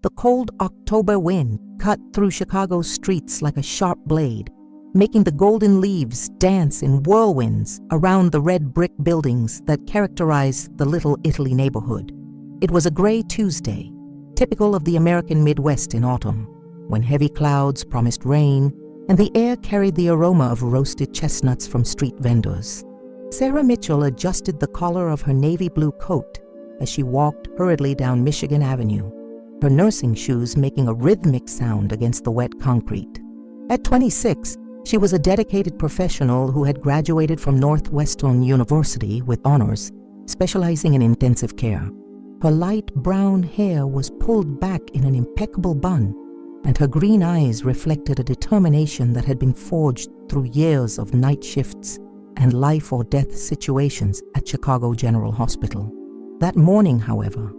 The cold October wind cut through Chicago's streets like a sharp blade, making the golden leaves dance in whirlwinds around the red brick buildings that characterized the Little Italy neighborhood. It was a gray Tuesday, typical of the American Midwest in autumn, when heavy clouds promised rain and the air carried the aroma of roasted chestnuts from street vendors. Sarah Mitchell adjusted the collar of her navy blue coat as she walked hurriedly down Michigan Avenue, her nursing shoes making a rhythmic sound against the wet concrete. At 26, she was a dedicated professional who had graduated from Northwestern University with honors, specializing in intensive care. Her light brown hair was pulled back in an impeccable bun, and her green eyes reflected a determination that had been forged through years of night shifts and life or death situations at Chicago General Hospital. That morning, however,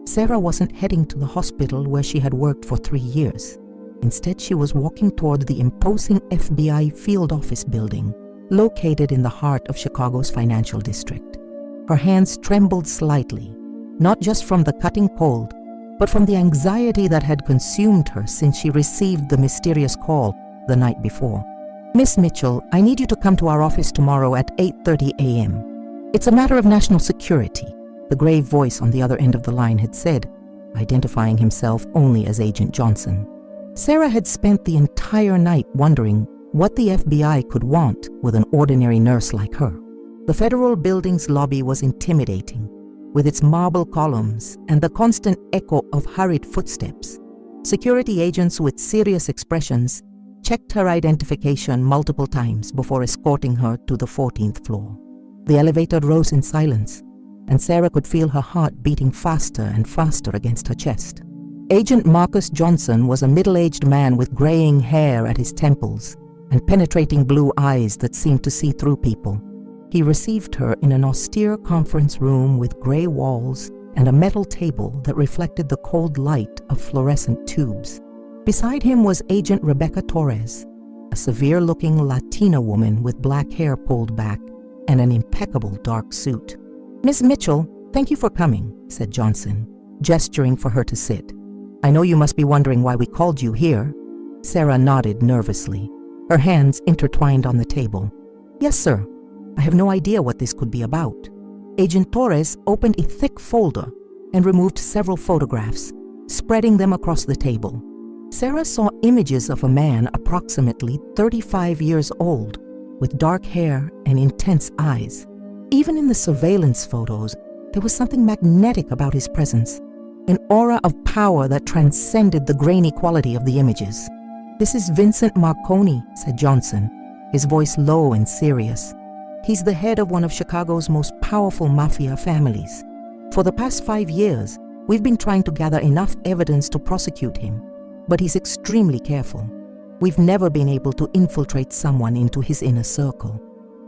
Sarah wasn't heading to the hospital where she had worked for 3 years. Instead, she was walking toward the imposing FBI field office building, located in the heart of Chicago's financial district. Her hands trembled slightly, not just from the cutting cold, but from the anxiety that had consumed her since she received the mysterious call the night before. "Miss Mitchell, I need you to come to our office tomorrow at 8:30 a.m. It's a matter of national security," the grave voice on the other end of the line had said, identifying himself only as Agent Johnson. Sarah had spent the entire night wondering what the FBI could want with an ordinary nurse like her. The federal building's lobby was intimidating, with its marble columns and the constant echo of hurried footsteps. Security agents with serious expressions checked her identification multiple times before escorting her to the 14th floor. The elevator rose in silence, and Sarah could feel her heart beating faster and faster against her chest. Agent Marcus Johnson was a middle-aged man with graying hair at his temples and penetrating blue eyes that seemed to see through people. He received her in an austere conference room with gray walls and a metal table that reflected the cold light of fluorescent tubes. Beside him was Agent Rebecca Torres, a severe-looking Latina woman with black hair pulled back and an impeccable dark suit. "Miss Mitchell, thank you for coming," said Johnson, gesturing for her to sit. "I know you must be wondering why we called you here." Sarah nodded nervously, her hands intertwined on the table. "Yes, sir. I have no idea what this could be about." Agent Torres opened a thick folder and removed several photographs, spreading them across the table. Sarah saw images of a man approximately 35 years old, with dark hair and intense eyes. Even in the surveillance photos, there was something magnetic about his presence, an aura of power that transcended the grainy quality of the images. "This is Vincent Marconi," said Johnson, his voice low and serious. "He's the head of one of Chicago's most powerful Mafia families. For the past 5 years, we've been trying to gather enough evidence to prosecute him, but he's extremely careful. We've never been able to infiltrate someone into his inner circle."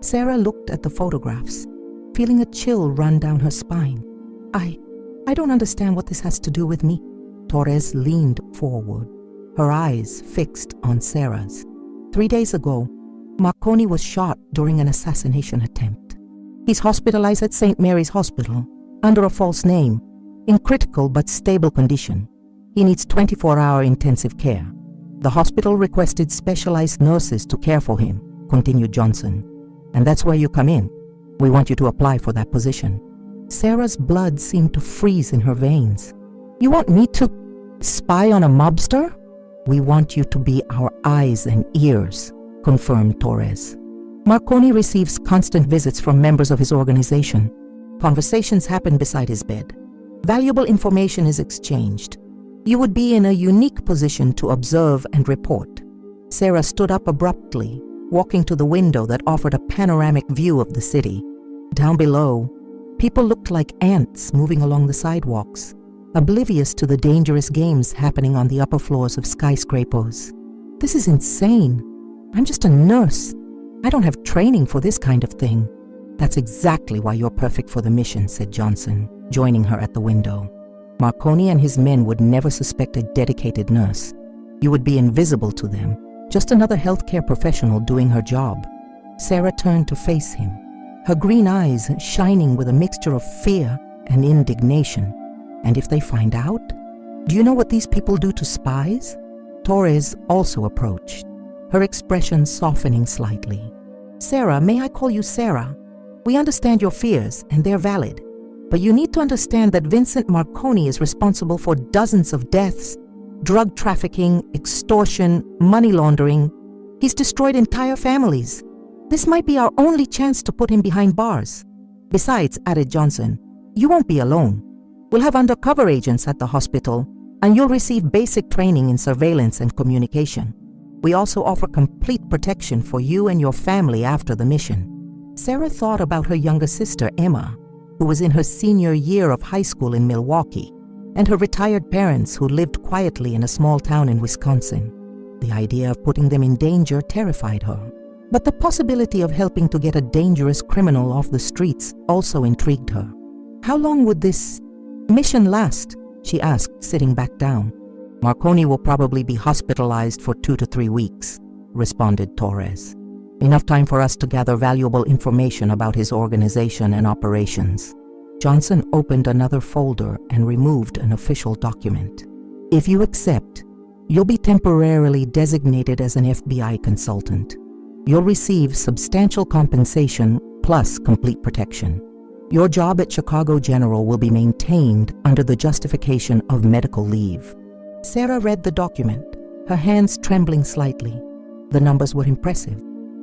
Sarah looked at the photographs, feeling a chill run down her spine. I don't understand what this has to do with me." Torres leaned forward, her eyes fixed on Sarah's. 3 days ago, Marconi was shot during an assassination attempt. He's hospitalized at St. Mary's Hospital under a false name, in critical but stable condition. He needs 24-hour intensive care. The hospital requested specialized nurses to care for him, continued Johnson. "And that's where you come in. We want you to apply for that position." Sarah's blood seemed to freeze in her veins. "You want me to spy on a mobster?" "We want you to be our eyes and ears," confirmed Torres. "Marconi receives constant visits from members of his organization. Conversations happen beside his bed. Valuable information is exchanged. You would be in a unique position to observe and report." Sarah stood up abruptly, walking to the window that offered a panoramic view of the city. Down below, people looked like ants moving along the sidewalks, oblivious to the dangerous games happening on the upper floors of skyscrapers. "This is insane. I'm just a nurse. I don't have training for this kind of thing." "That's exactly why you're perfect for the mission," said Johnson, joining her at the window. "Marconi and his men would never suspect a dedicated nurse. You would be invisible to them, just another healthcare professional doing her job." Sarah turned to face him, her green eyes shining with a mixture of fear and indignation. "And if they find out?" Do you know what these people do to spies? Torres also approached, her expression softening slightly. Sarah, may I call you Sarah? We understand your fears, and they're valid. But you need to understand that Vincent Marconi is responsible for dozens of deaths, drug trafficking, extortion, money laundering. He's destroyed entire families. This might be our only chance to put him behind bars. Besides, added Johnson, you won't be alone. We'll have undercover agents at the hospital, and you'll receive basic training in surveillance and communication. We also offer complete protection for you and your family after the mission. Sarah thought about her younger sister, Emma, who was in her senior year of high school in Milwaukee, and her retired parents who lived quietly in a small town in Wisconsin. The idea of putting them in danger terrified her, but the possibility of helping to get a dangerous criminal off the streets also intrigued her. How long would this mission last? She asked, sitting back down. Marconi will probably be hospitalized for 2 to 3 weeks, responded Torres. Enough time for us to gather valuable information about his organization and operations. Johnson opened another folder and removed an official document. If you accept, you'll be temporarily designated as an FBI consultant. You'll receive substantial compensation plus complete protection. Your job at Chicago General will be maintained under the justification of medical leave. Sarah read the document, her hands trembling slightly. The numbers were impressive.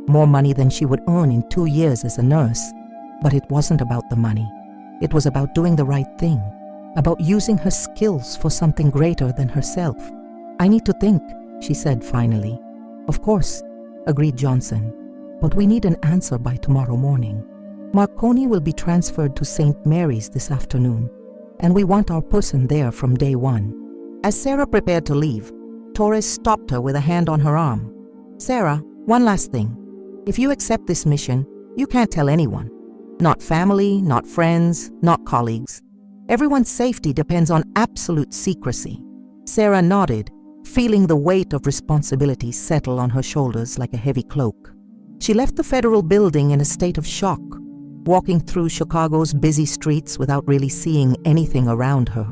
More money than she would earn in 2 years as a nurse. But it wasn't about the money. It was about doing the right thing, about using her skills for something greater than herself. I need to think, she said finally. Of course, agreed Johnson, but we need an answer by tomorrow morning. Marconi will be transferred to St. Mary's this afternoon, and we want our person there from day one. As Sarah prepared to leave, Torres stopped her with a hand on her arm. Sarah, one last thing. If you accept this mission, you can't tell anyone. Not family, not friends, not colleagues. Everyone's safety depends on absolute secrecy. Sarah nodded, feeling the weight of responsibility settle on her shoulders like a heavy cloak. She left the federal building in a state of shock, walking through Chicago's busy streets without really seeing anything around her.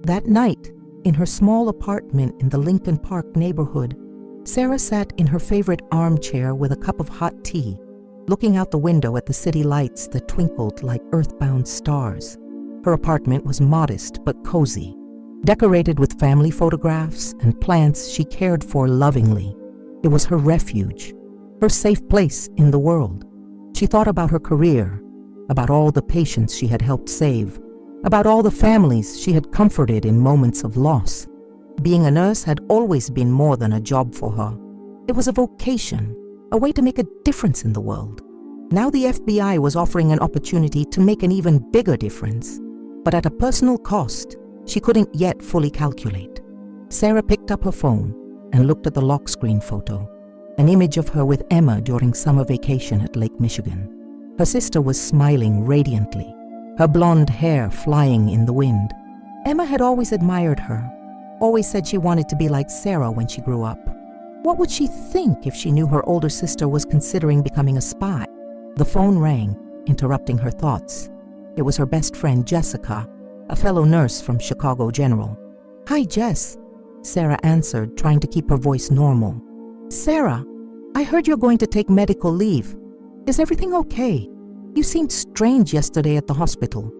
That night, in her small apartment in the Lincoln Park neighborhood, Sarah sat in her favorite armchair with a cup of hot tea, looking out the window at the city lights that twinkled like earthbound stars. Her apartment was modest but cozy, decorated with family photographs and plants she cared for lovingly. It was her refuge, her safe place in the world. She thought about her career, about all the patients she had helped save, about all the families she had comforted in moments of loss. Being a nurse had always been more than a job for her. It was a vocation, a way to make a difference in the world. Now the FBI was offering an opportunity to make an even bigger difference, but at a personal cost she couldn't yet fully calculate. Sarah picked up her phone and looked at the lock screen photo, an image of her with Emma during summer vacation at Lake Michigan. Her sister was smiling radiantly, her blonde hair flying in the wind. Emma had always admired her, always said she wanted to be like Sarah when she grew up. What would she think if she knew her older sister was considering becoming a spy? The phone rang, interrupting her thoughts. It was her best friend Jessica, a fellow nurse from Chicago General. Hi, Jess, Sarah answered, trying to keep her voice normal. Sarah, I heard you're going to take medical leave. Is everything okay? You seemed strange yesterday at the hospital.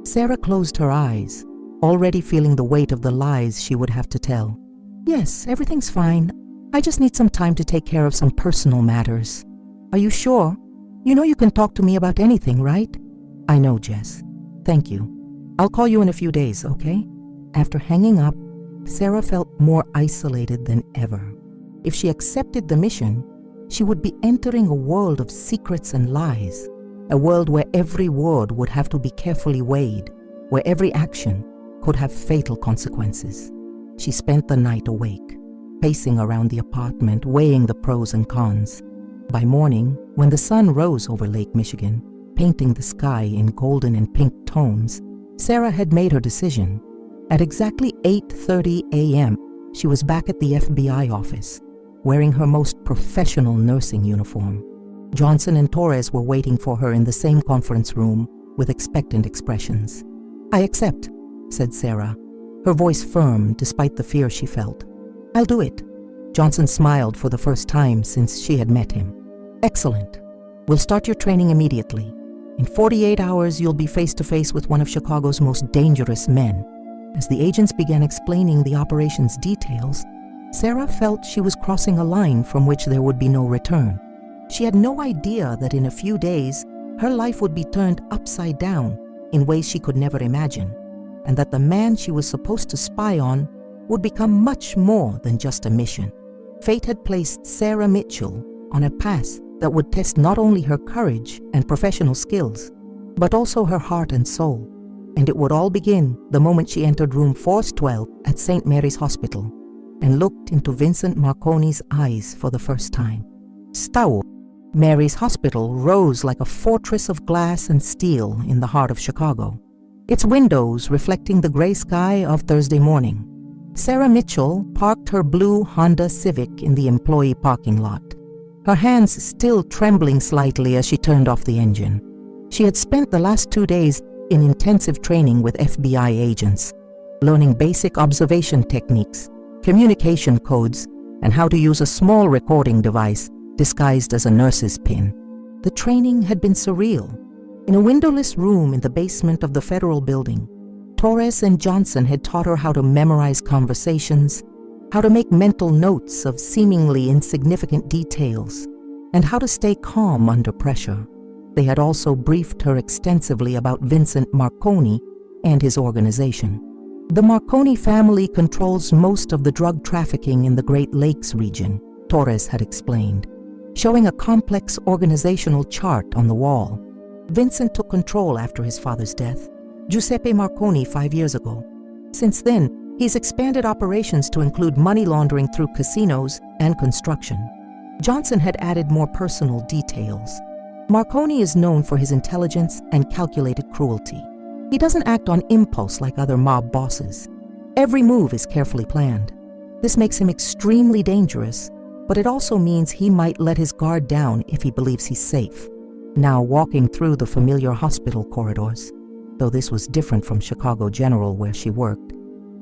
Sarah closed her eyes, already feeling the weight of the lies she would have to tell. Yes, everything's fine. I just need some time to take care of some personal matters. Are you sure? You know you can talk to me about anything, right? I know, Jess. Thank you. I'll call you in a few days, okay? After hanging up, Sarah felt more isolated than ever. If she accepted the mission, she would be entering a world of secrets and lies, a world where every word would have to be carefully weighed, where every action could have fatal consequences. She spent the night awake, pacing around the apartment, weighing the pros and cons. By morning, when the sun rose over Lake Michigan, painting the sky in golden and pink tones, Sarah had made her decision. At exactly 8:30 a.m., she was back at the FBI office, wearing her most professional nursing uniform. Johnson and Torres were waiting for her in the same conference room with expectant expressions. I accept, said Sarah. her voice firm despite the fear she felt. "I'll do it." Johnson smiled for the first time since she had met him. "Excellent. We'll start your training immediately. In 48 hours, you'll be face-to-face with one of Chicago's most dangerous men." As the agents began explaining the operation's details, Sarah felt she was crossing a line from which there would be no return. She had no idea that in a few days, her life would be turned upside down in ways she could never imagine, and that the man she was supposed to spy on would become much more than just a mission. Fate had placed Sarah Mitchell on a path that would test not only her courage and professional skills, but also her heart and soul. And it would all begin the moment she entered room 412 at St. Mary's Hospital and looked into Vincent Marconi's eyes for the first time. Stout Mary's Hospital rose like a fortress of glass and steel in the heart of Chicago, its windows reflecting the gray sky of Thursday morning. Sarah Mitchell parked her blue Honda Civic in the employee parking lot, her hands still trembling slightly as she turned off the engine. She had spent the last 2 days in intensive training with FBI agents, learning basic observation techniques, communication codes, and how to use a small recording device disguised as a nurse's pin. The training had been surreal. In a windowless room in the basement of the federal building, Torres and Johnson had taught her how to memorize conversations, how to make mental notes of seemingly insignificant details, and how to stay calm under pressure. They had also briefed her extensively about Vincent Marconi and his organization. The Marconi family controls most of the drug trafficking in the Great Lakes region, Torres had explained, showing a complex organizational chart on the wall. Vincent took control after his father's death, Giuseppe Marconi 5 years ago. Since then, he's expanded operations to include money laundering through casinos and construction. Johnson had added more personal details. Marconi is known for his intelligence and calculated cruelty. He doesn't act on impulse like other mob bosses. Every move is carefully planned. This makes him extremely dangerous, but it also means he might let his guard down if he believes he's safe. Now walking through the familiar hospital corridors, though this was different from Chicago General where she worked,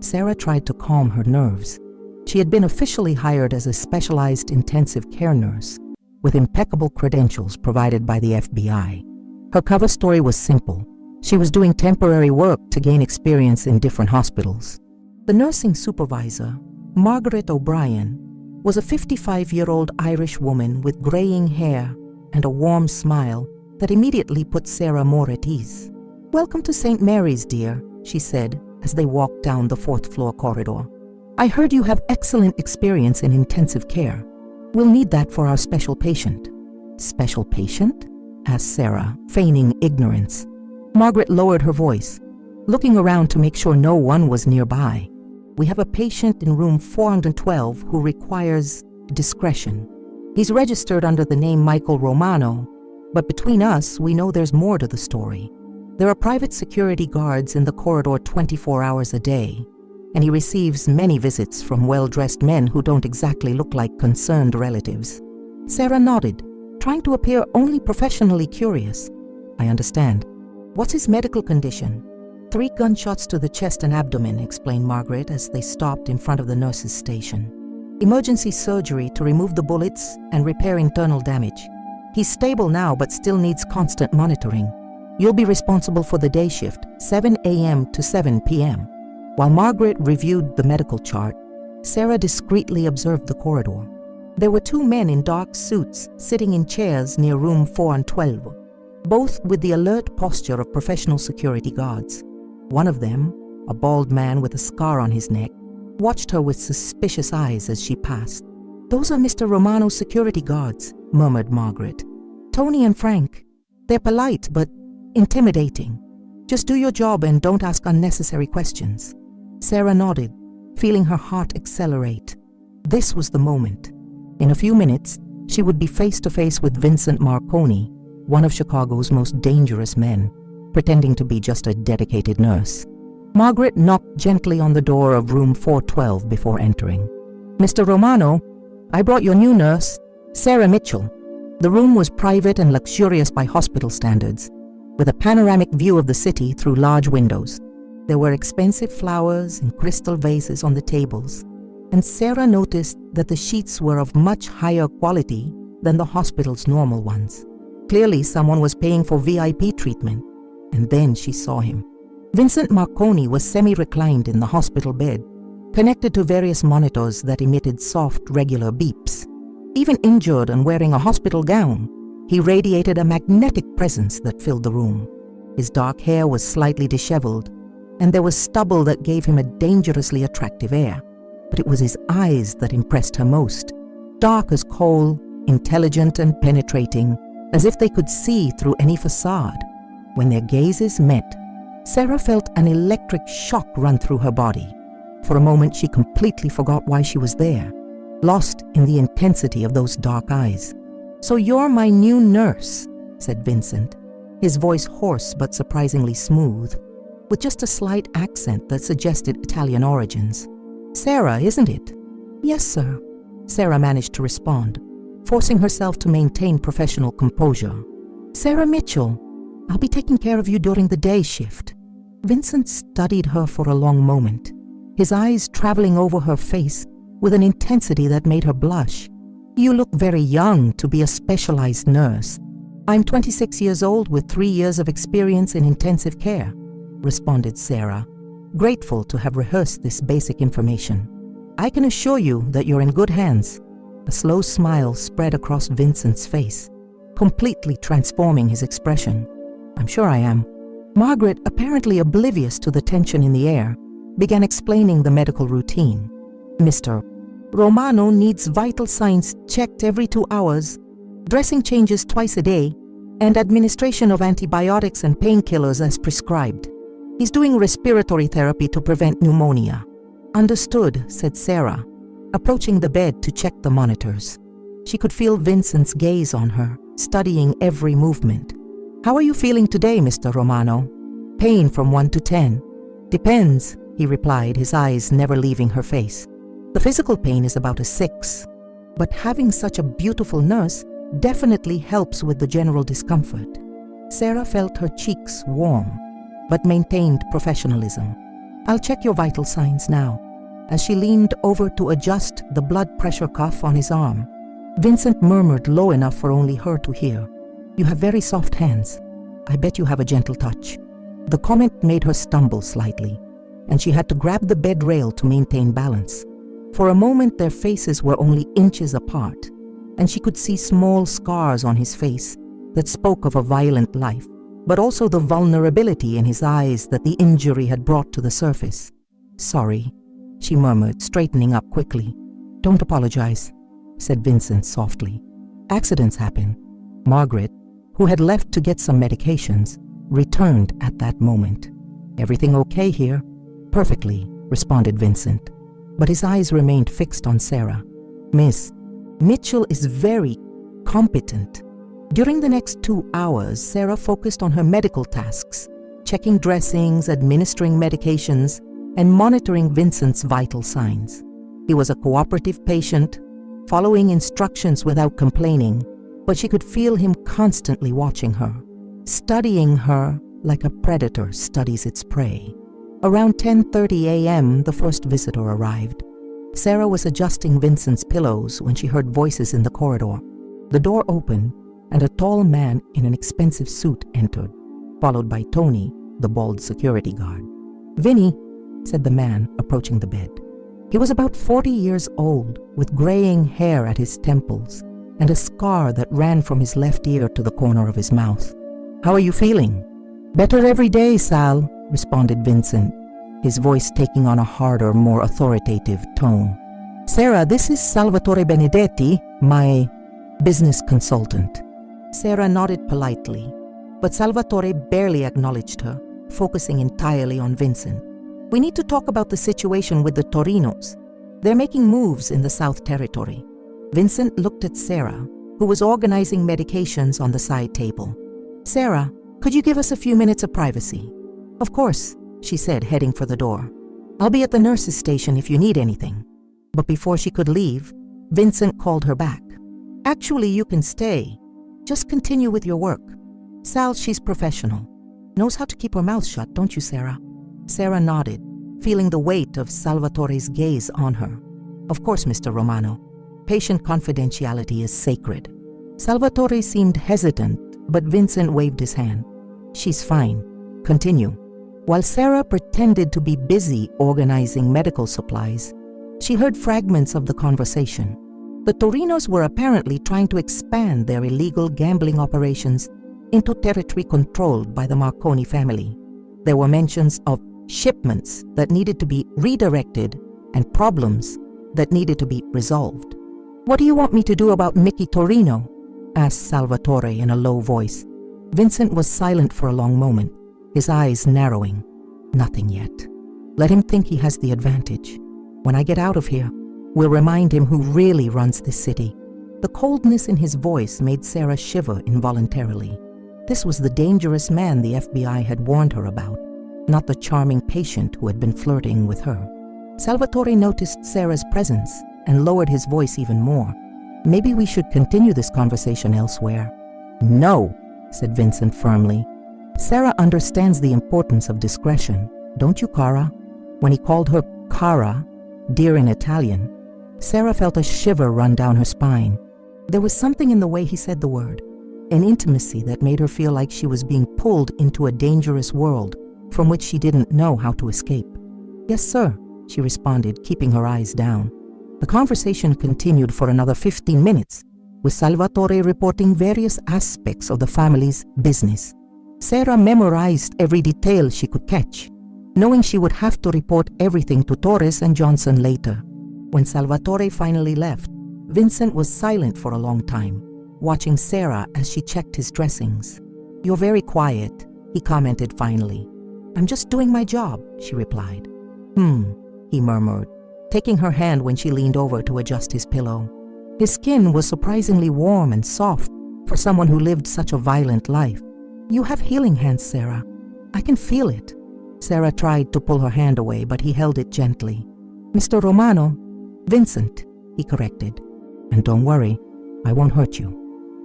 Sarah tried to calm her nerves. She had been officially hired as a specialized intensive care nurse, with impeccable credentials provided by the FBI. Her cover story was simple. She was doing temporary work to gain experience in different hospitals. The nursing supervisor, Margaret O'Brien, was a 55-year-old Irish woman with graying hair and a warm smile that immediately put Sarah more at ease. "Welcome to St. Mary's, dear," she said as they walked down the 4th-floor corridor. "I heard you have excellent experience in intensive care. We'll need that for our special patient." "Special patient?" asked Sarah, feigning ignorance. Margaret lowered her voice, looking around to make sure no one was nearby. "We have a patient in room 412 who requires discretion. He's registered under the name Michael Romano, but between us, we know there's more to the story. There are private security guards in the corridor 24 hours a day, and he receives many visits from well-dressed men who don't exactly look like concerned relatives." Sarah nodded, trying to appear only professionally curious. "I understand. What's his medical condition?" 3 gunshots to the chest and abdomen," explained Margaret as they stopped in front of the nurse's station. "Emergency surgery to remove the bullets and repair internal damage. He's stable now but still needs constant monitoring. You'll be responsible for the day shift, 7 a.m. to 7 p.m. While Margaret reviewed the medical chart, Sarah discreetly observed the corridor. There were 2 men in dark suits sitting in chairs near room 412, both with the alert posture of professional security guards. One of them, a bald man with a scar on his neck, watched her with suspicious eyes as she passed. "Those are Mr. Romano's security guards," murmured Margaret. "Tony and Frank. They're polite but intimidating. Just do your job and don't ask unnecessary questions." Sarah nodded, feeling her heart accelerate. This was the moment. In a few minutes, she would be face to face with Vincent Marconi, one of Chicago's most dangerous men, pretending to be just a dedicated nurse. Margaret knocked gently on the door of room 412 before entering. "Mr. Romano, I brought your new nurse, Sarah Mitchell." The room was private and luxurious by hospital standards, with a panoramic view of the city through large windows. There were expensive flowers in crystal vases on the tables, and Sarah noticed that the sheets were of much higher quality than the hospital's normal ones. Clearly, someone was paying for VIP treatment, and then she saw him. Vincent Marconi was semi-reclined in the hospital bed, connected to various monitors that emitted soft, regular beeps. Even injured and wearing a hospital gown, he radiated a magnetic presence that filled the room. His dark hair was slightly disheveled, and there was stubble that gave him a dangerously attractive air. But it was his eyes that impressed her most, dark as coal, intelligent and penetrating, as if they could see through any facade. When their gazes met, Sarah felt an electric shock run through her body. For a moment, she completely forgot why she was there, lost in the intensity of those dark eyes. "So you're my new nurse," said Vincent, his voice hoarse but surprisingly smooth, with just a slight accent that suggested Italian origins. "Sarah, isn't it?" "Yes, sir," Sarah managed to respond, forcing herself to maintain professional composure. "Sarah Mitchell, I'll be taking care of you during the day shift." Vincent studied her for a long moment, his eyes traveling over her face with an intensity that made her blush. "You look very young to be a specialized nurse." "I'm 26 years old with 3 years of experience in intensive care," responded Sarah, grateful to have rehearsed this basic information. "I can assure you that you're in good hands." A slow smile spread across Vincent's face, completely transforming his expression. "I'm sure I am." Margaret, apparently oblivious to the tension in the air, began explaining the medical routine. "Mr. Romano needs vital signs checked every 2 hours, dressing changes twice a day, and administration of antibiotics and painkillers as prescribed. He's doing respiratory therapy to prevent pneumonia." "Understood," said Sarah, approaching the bed to check the monitors. She could feel Vincent's gaze on her, studying every movement. "How are you feeling today, Mr. Romano?" "Pain from 1 to 10. "Depends," he replied, his eyes never leaving her face. "The physical pain is about a 6, but having such a beautiful nurse definitely helps with the general discomfort." Sarah felt her cheeks warm, but maintained professionalism. "I'll check your vital signs now," as she leaned over to adjust the blood pressure cuff on his arm. Vincent murmured low enough for only her to hear, "You have very soft hands. I bet you have a gentle touch." The comment made her stumble slightly, and she had to grab the bed rail to maintain balance. For a moment, their faces were only inches apart, and she could see small scars on his face that spoke of a violent life, but also the vulnerability in his eyes that the injury had brought to the surface. "Sorry," she murmured, straightening up quickly. "Don't apologize," said Vincent softly. "Accidents happen." Margaret, who had left to get some medications, returned at that moment. "Everything okay here?" "Perfectly," responded Vincent, but his eyes remained fixed on Sarah. "Miss Mitchell is very competent." During the next 2 hours, Sarah focused on her medical tasks, checking dressings, administering medications, and monitoring Vincent's vital signs. He was a cooperative patient, following instructions without complaining, but she could feel him constantly watching her, studying her like a predator studies its prey. Around 10:30 a.m., the first visitor arrived. Sarah was adjusting Vincent's pillows when she heard voices in the corridor. The door opened, and a tall man in an expensive suit entered, followed by Tony, the bald security guard. "Vinny," said the man, approaching the bed. He was about 40 years old, with graying hair at his temples and a scar that ran from his left ear to the corner of his mouth. "How are you feeling?" "Better every day, Sal," responded Vincent, his voice taking on a harder, more authoritative tone. "Sarah, this is Salvatore Benedetti, my business consultant." Sarah nodded politely, but Salvatore barely acknowledged her, focusing entirely on Vincent. "We need to talk about the situation with the Torinos. They're making moves in the South Territory." Vincent looked at Sarah, who was organizing medications on the side table. "Sarah, could you give us a few minutes of privacy?" "Of course," she said, heading for the door. "I'll be at the nurse's station if you need anything." But before she could leave, Vincent called her back. "Actually, you can stay. Just continue with your work. Sal, she's professional. Knows how to keep her mouth shut, don't you, Sarah?" Sarah nodded, feeling the weight of Salvatore's gaze on her. Of course, Mr. Romano. Patient confidentiality is sacred. Salvatore seemed hesitant, but Vincent waved his hand. She's fine. Continue. While Sarah pretended to be busy organizing medical supplies, she heard fragments of the conversation. The Torinos were apparently trying to expand their illegal gambling operations into territory controlled by the Marconi family. There were mentions of shipments that needed to be redirected and problems that needed to be resolved. "What do you want me to do about Mickey Torino?" asked Salvatore in a low voice. Vincent was silent for a long moment, his eyes narrowing. "Nothing yet. Let him think he has the advantage. When I get out of here, we'll remind him who really runs this city." The coldness in his voice made Sarah shiver involuntarily. This was the dangerous man the FBI had warned her about, not the charming patient who had been flirting with her. Salvatore noticed Sarah's presence and lowered his voice even more. "Maybe we should continue this conversation elsewhere." "No," said Vincent firmly. "Sarah understands the importance of discretion, don't you, Cara?" When he called her Cara, dear in Italian, Sarah felt a shiver run down her spine. There was something in the way he said the word, an intimacy that made her feel like she was being pulled into a dangerous world from which she didn't know how to escape. "Yes, sir," she responded, keeping her eyes down. The conversation continued for another 15 minutes, with Salvatore reporting various aspects of the family's business. Sarah memorized every detail she could catch, knowing she would have to report everything to Torres and Johnson later. When Salvatore finally left, Vincent was silent for a long time, watching Sarah as she checked his dressings. "You're very quiet," he commented finally. "I'm just doing my job," she replied. He murmured, taking her hand when she leaned over to adjust his pillow. His skin was surprisingly warm and soft for someone who lived such a violent life. "You have healing hands, Sarah. I can feel it." Sarah tried to pull her hand away, but he held it gently. "Mr. Romano." "Vincent," he corrected. "And don't worry, I won't hurt you.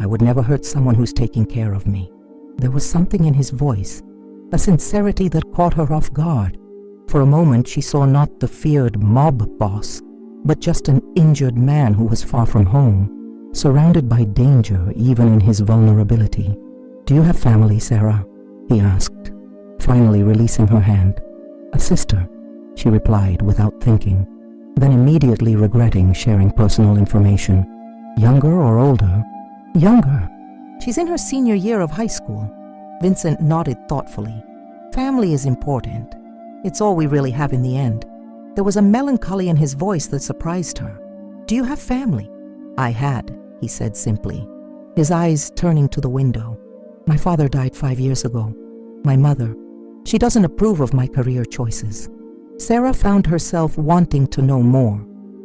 I would never hurt someone who's taking care of me." There was something in his voice, a sincerity that caught her off guard. For a moment, she saw not the feared mob boss, but just an injured man who was far from home, surrounded by danger even in his vulnerability. "Do you have family, Sarah?" he asked, finally releasing her hand. "A sister," she replied without thinking, then immediately regretting sharing personal information. "Younger or older?" "Younger. She's in her senior year of high school." Vincent nodded thoughtfully. "Family is important. It's all we really have in the end." There was a melancholy in his voice that surprised her. "Do you have family?" "I had," he said simply, his eyes turning to the window. "My father died 5 years ago. My mother, she doesn't approve of my career choices." Sarah found herself wanting to know more,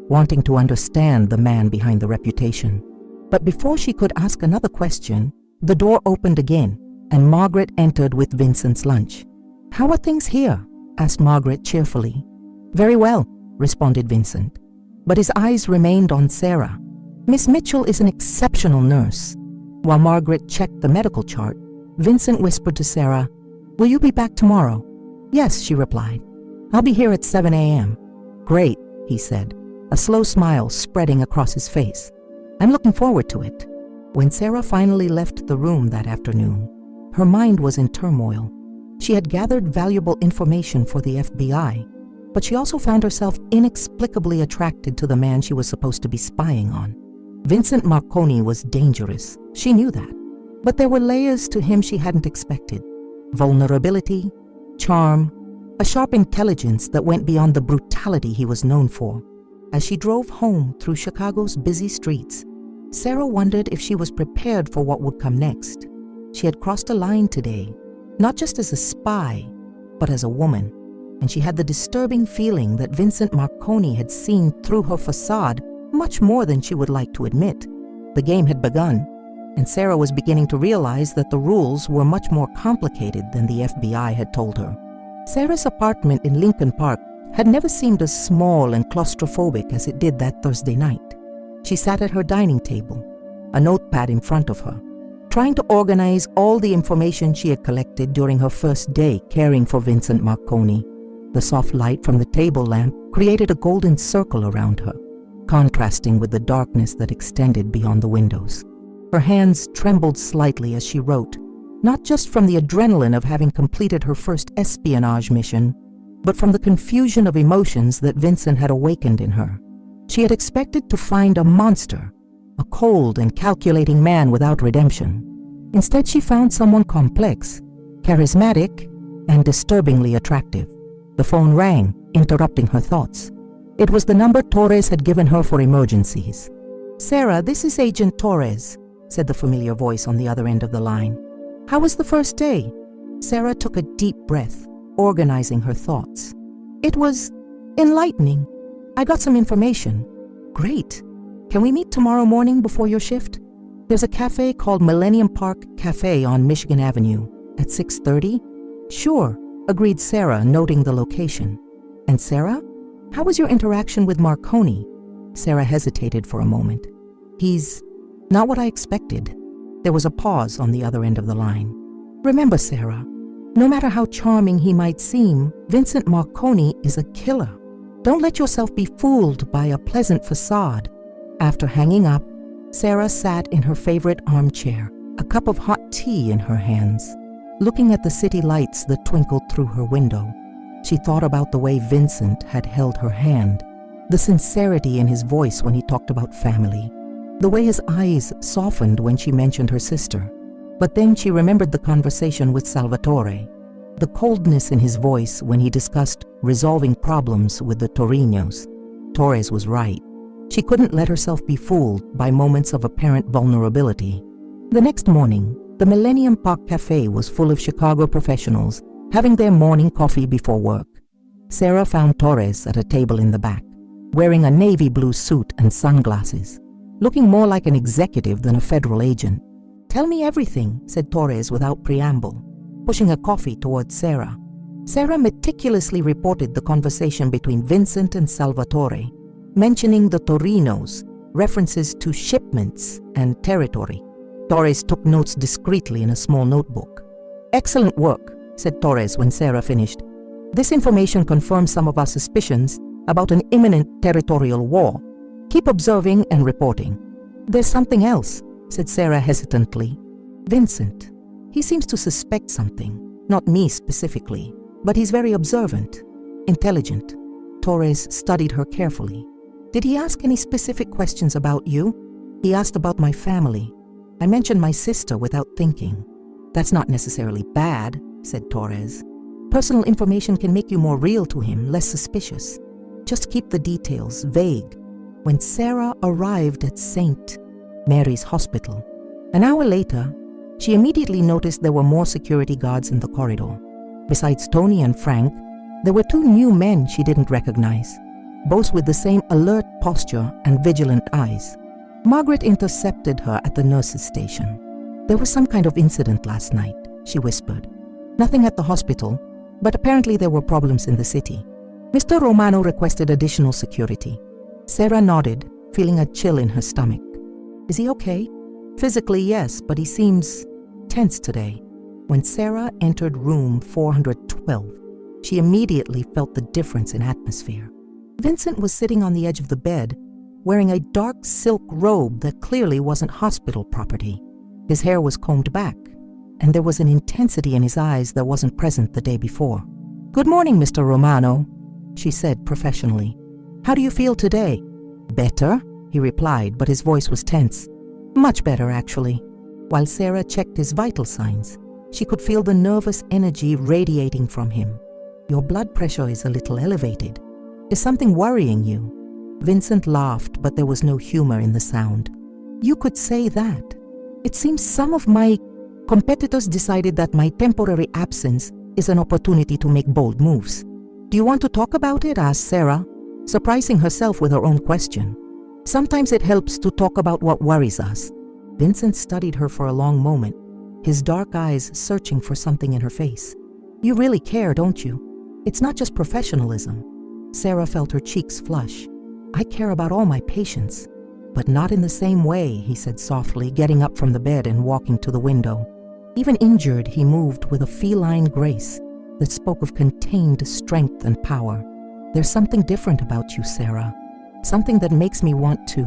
wanting to understand the man behind the reputation. But before she could ask another question, the door opened again, and Margaret entered with Vincent's lunch. "How are things here?" asked Margaret cheerfully. "Very well," responded Vincent, but his eyes remained on Sarah. "Miss Mitchell is an exceptional nurse." While Margaret checked the medical chart, Vincent whispered to Sarah, "Will you be back tomorrow?" "Yes," she replied. "I'll be here at 7 a.m. "Great," he said, a slow smile spreading across his face. "I'm looking forward to it." When Sarah finally left the room that afternoon, her mind was in turmoil. She had gathered valuable information for the FBI, but she also found herself inexplicably attracted to the man she was supposed to be spying on. Vincent Marconi was dangerous. She knew that. But there were layers to him she hadn't expected. Vulnerability, charm, a sharp intelligence that went beyond the brutality he was known for. As she drove home through Chicago's busy streets, Sarah wondered if she was prepared for what would come next. She had crossed a line today, not just as a spy, but as a woman, and she had the disturbing feeling that Vincent Marconi had seen through her facade much more than she would like to admit. The game had begun, and Sarah was beginning to realize that the rules were much more complicated than the FBI had told her. Sarah's apartment in Lincoln Park had never seemed as small and claustrophobic as it did that Thursday night. She sat at her dining table, a notepad in front of her, trying to organize all the information she had collected during her first day caring for Vincent Marconi. The soft light from the table lamp created a golden circle around her, contrasting with the darkness that extended beyond the windows. Her hands trembled slightly as she wrote, not just from the adrenaline of having completed her first espionage mission, but from the confusion of emotions that Vincent had awakened in her. She had expected to find a monster, a cold and calculating man without redemption. Instead, she found someone complex, charismatic, and disturbingly attractive. The phone rang, interrupting her thoughts. It was the number Torres had given her for emergencies. "Sarah, this is Agent Torres," said the familiar voice on the other end of the line. "How was the first day?" Sarah took a deep breath, organizing her thoughts. "It was enlightening. I got some information." "Great. Can we meet tomorrow morning before your shift? There's a cafe called Millennium Park Cafe on Michigan Avenue at 6:30. "Sure," agreed Sarah, noting the location. "And Sarah, how was your interaction with Marconi?" Sarah hesitated for a moment. "He's not what I expected." There was a pause on the other end of the line. "Remember, Sarah, no matter how charming he might seem, Vincent Marconi is a killer. Don't let yourself be fooled by a pleasant facade." After hanging up, Sarah sat in her favorite armchair, a cup of hot tea in her hands, looking at the city lights that twinkled through her window. She thought about the way Vincent had held her hand, the sincerity in his voice when he talked about family, the way his eyes softened when she mentioned her sister. But then she remembered the conversation with Salvatore, the coldness in his voice when he discussed resolving problems with the Torinos. Torres was right. She couldn't let herself be fooled by moments of apparent vulnerability. The next morning, the Millennium Park Cafe was full of Chicago professionals having their morning coffee before work. Sarah found Torres at a table in the back, wearing a navy blue suit and sunglasses, looking more like an executive than a federal agent. "Tell me everything," said Torres without preamble, pushing a coffee towards Sarah. Sarah meticulously reported the conversation between Vincent and Salvatore, mentioning the Torinos, references to shipments and territory. Torres took notes discreetly in a small notebook. "Excellent work," said Torres when Sarah finished. "This information confirms some of our suspicions about an imminent territorial war. Keep observing and reporting." "There's something else," said Sarah hesitantly. "Vincent. He seems to suspect something, not me specifically, but he's very observant, intelligent." Torres studied her carefully. "Did he ask any specific questions about you?" "He asked about my family. I mentioned my sister without thinking." "That's not necessarily bad," said Torres. "Personal information can make you more real to him, less suspicious. Just keep the details vague." When Sarah arrived at St. Mary's Hospital, an hour later, she immediately noticed there were more security guards in the corridor. Besides Tony and Frank, there were two new men she didn't recognize, both with the same alert posture and vigilant eyes. Margaret intercepted her at the nurse's station. "There was some kind of incident last night," she whispered. "Nothing at the hospital, but apparently there were problems in the city. Mr. Romano requested additional security." Sarah nodded, feeling a chill in her stomach. "Is he okay?" "Physically, yes, but he seems tense today." When Sarah entered room 412, she immediately felt the difference in atmosphere. Vincent was sitting on the edge of the bed, wearing a dark silk robe that clearly wasn't hospital property. His hair was combed back, and there was an intensity in his eyes that wasn't present the day before. "Good morning, Mr. Romano," she said professionally. "How do you feel today?" "Better," he replied, but his voice was tense. "Much better, actually." While Sarah checked his vital signs, she could feel the nervous energy radiating from him. "Your blood pressure is a little elevated. Is something worrying you?" Vincent laughed, but there was no humor in the sound. "You could say that. It seems some of my competitors decided that my temporary absence is an opportunity to make bold moves." "Do you want to talk about it?" asked Sarah, surprising herself with her own question. "Sometimes it helps to talk about what worries us." Vincent studied her for a long moment, his dark eyes searching for something in her face. "You really care, don't you? It's not just professionalism." Sarah felt her cheeks flush. "I care about all my patients, but not in the same way," he said softly, getting up from the bed and walking to the window. Even injured, he moved with a feline grace that spoke of contained strength and power. There's something different about you, Sarah. Something that makes me want to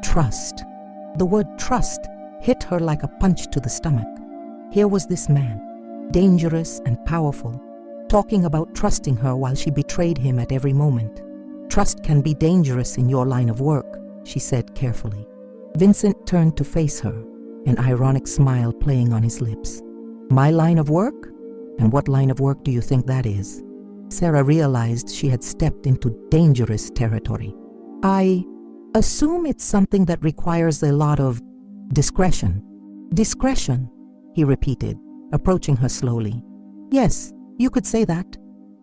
trust. The word trust hit her like a punch to the stomach. Here was this man, dangerous and powerful, talking about trusting her while she betrayed him at every moment. Trust can be dangerous in your line of work, she said carefully. Vincent turned to face her, an ironic smile playing on his lips. My line of work? And what line of work do you think that is? Sarah realized she had stepped into dangerous territory. I assume it's something that requires a lot of discretion. Discretion, he repeated, approaching her slowly. Yes, you could say that.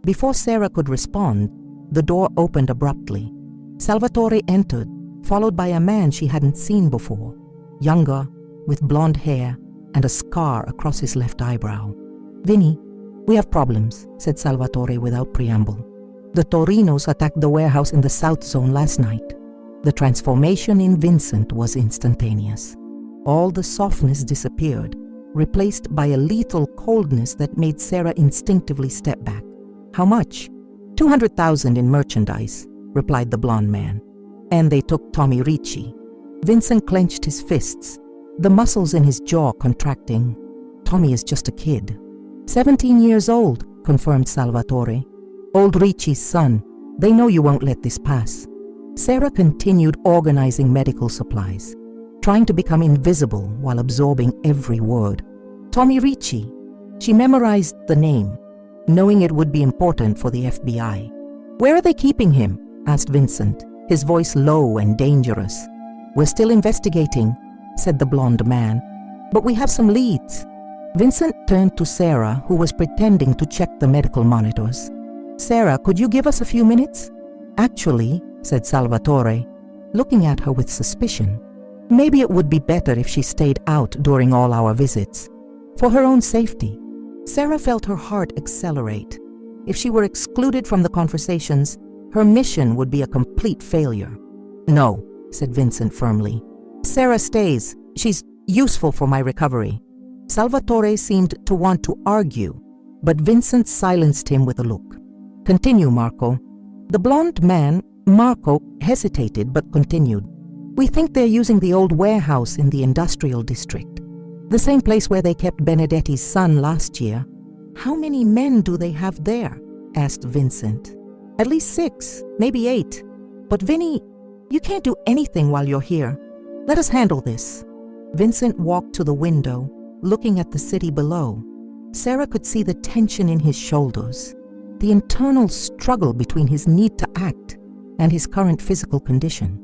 Before Sarah could respond, the door opened abruptly. Salvatore entered, followed by a man she hadn't seen before, younger, with blonde hair and a scar across his left eyebrow. Vinny, we have problems, said Salvatore without preamble. The Torinos attacked the warehouse in the South Zone last night. The transformation in Vincent was instantaneous. All the softness disappeared, replaced by a lethal coldness that made Sarah instinctively step back. How much? 200,000 in merchandise, replied the blonde man. And they took Tommy Ricci. Vincent clenched his fists, the muscles in his jaw contracting. Tommy is just a kid. 17 years old, confirmed Salvatore. Old Ricci's son. They know you won't let this pass. Sarah continued organizing medical supplies, trying to become invisible while absorbing every word. Tommy Ricci. She memorized the name, knowing it would be important for the FBI. Where are they keeping him? Asked Vincent, his voice low and dangerous. We're still investigating, said the blonde man, but we have some leads. Vincent turned to Sarah, who was pretending to check the medical monitors. Sarah, could you give us a few minutes? Actually, said Salvatore, looking at her with suspicion, maybe it would be better if she stayed out during all our visits. For her own safety. Sarah felt her heart accelerate. If she were excluded from the conversations, her mission would be a complete failure. No, said Vincent firmly. Sarah stays. She's useful for my recovery. Salvatore seemed to want to argue, but Vincent silenced him with a look. Continue, Marco. The blonde man, Marco, hesitated but continued. We think they're using the old warehouse in the industrial district, the same place where they kept Benedetti's son last year. How many men do they have there? Asked Vincent. At least 6, maybe 8. But Vinny, you can't do anything while you're here. Let us handle this. Vincent walked to the window, looking at the city below. Sarah could see the tension in his shoulders, the internal struggle between his need to act and his current physical condition.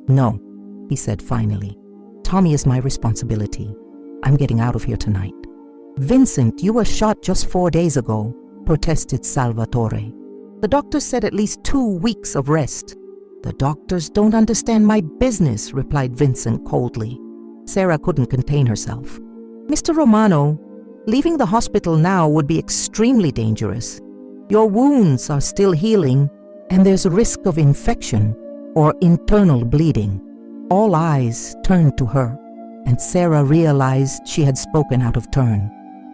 No, he said finally. Tommy is my responsibility. I'm getting out of here tonight. Vincent, you were shot just 4 days ago, protested Salvatore. The doctor said at least 2 weeks of rest. The doctors don't understand my business, replied Vincent coldly. Sarah couldn't contain herself. Mr. Romano, leaving the hospital now would be extremely dangerous. Your wounds are still healing, and there's a risk of infection or internal bleeding. All eyes turned to her, and Sarah realized she had spoken out of turn.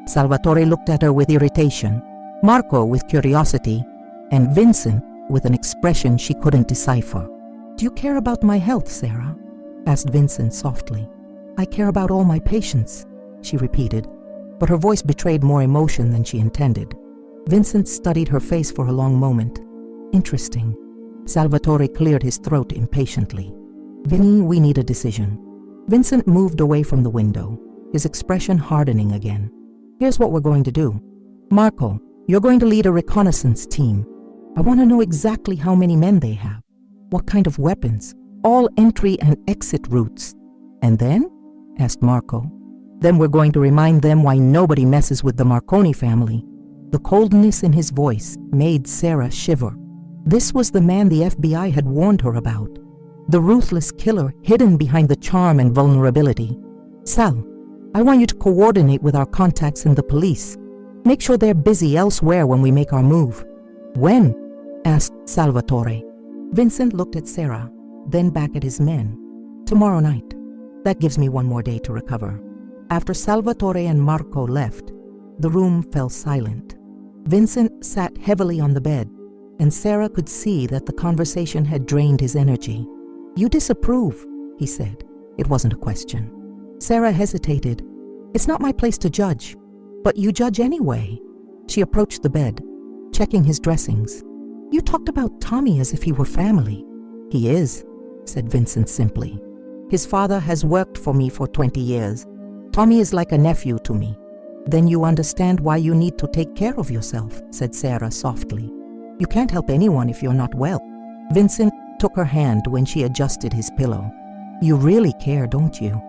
Salvatore looked at her with irritation, Marco with curiosity, and Vincent with an expression she couldn't decipher. Do you care about my health, Sarah? Asked Vincent softly. I care about all my patients, she repeated, but her voice betrayed more emotion than she intended. Vincent studied her face for a long moment. Interesting. Salvatore cleared his throat impatiently. Vinny, we need a decision. Vincent moved away from the window, his expression hardening again. Here's what we're going to do. Marco, you're going to lead a reconnaissance team. I want to know exactly how many men they have, what kind of weapons, all entry and exit routes. And then? Asked Marco. Then we're going to remind them why nobody messes with the Marconi family. The coldness in his voice made Sarah shiver. This was the man the FBI had warned her about, the ruthless killer hidden behind the charm and vulnerability. Sal, I want you to coordinate with our contacts in the police. Make sure they're busy elsewhere when we make our move. When? Asked Salvatore. Vincent looked at Sarah, then back at his men. Tomorrow night. That gives me 1 more day to recover. After Salvatore and Marco left, the room fell silent. Vincent sat heavily on the bed, and Sarah could see that the conversation had drained his energy. "You disapprove," he said. It wasn't a question. Sarah hesitated. "It's not my place to judge." "But you judge anyway." She approached the bed, checking his dressings. "You talked about Tommy as if he were family." "He is," said Vincent simply. "His father has worked for me for 20 years. Tommy is like a nephew to me." "Then you understand why you need to take care of yourself," said Sarah softly. "You can't help anyone if you're not well." Vincent took her hand when she adjusted his pillow. "You really care, don't you?"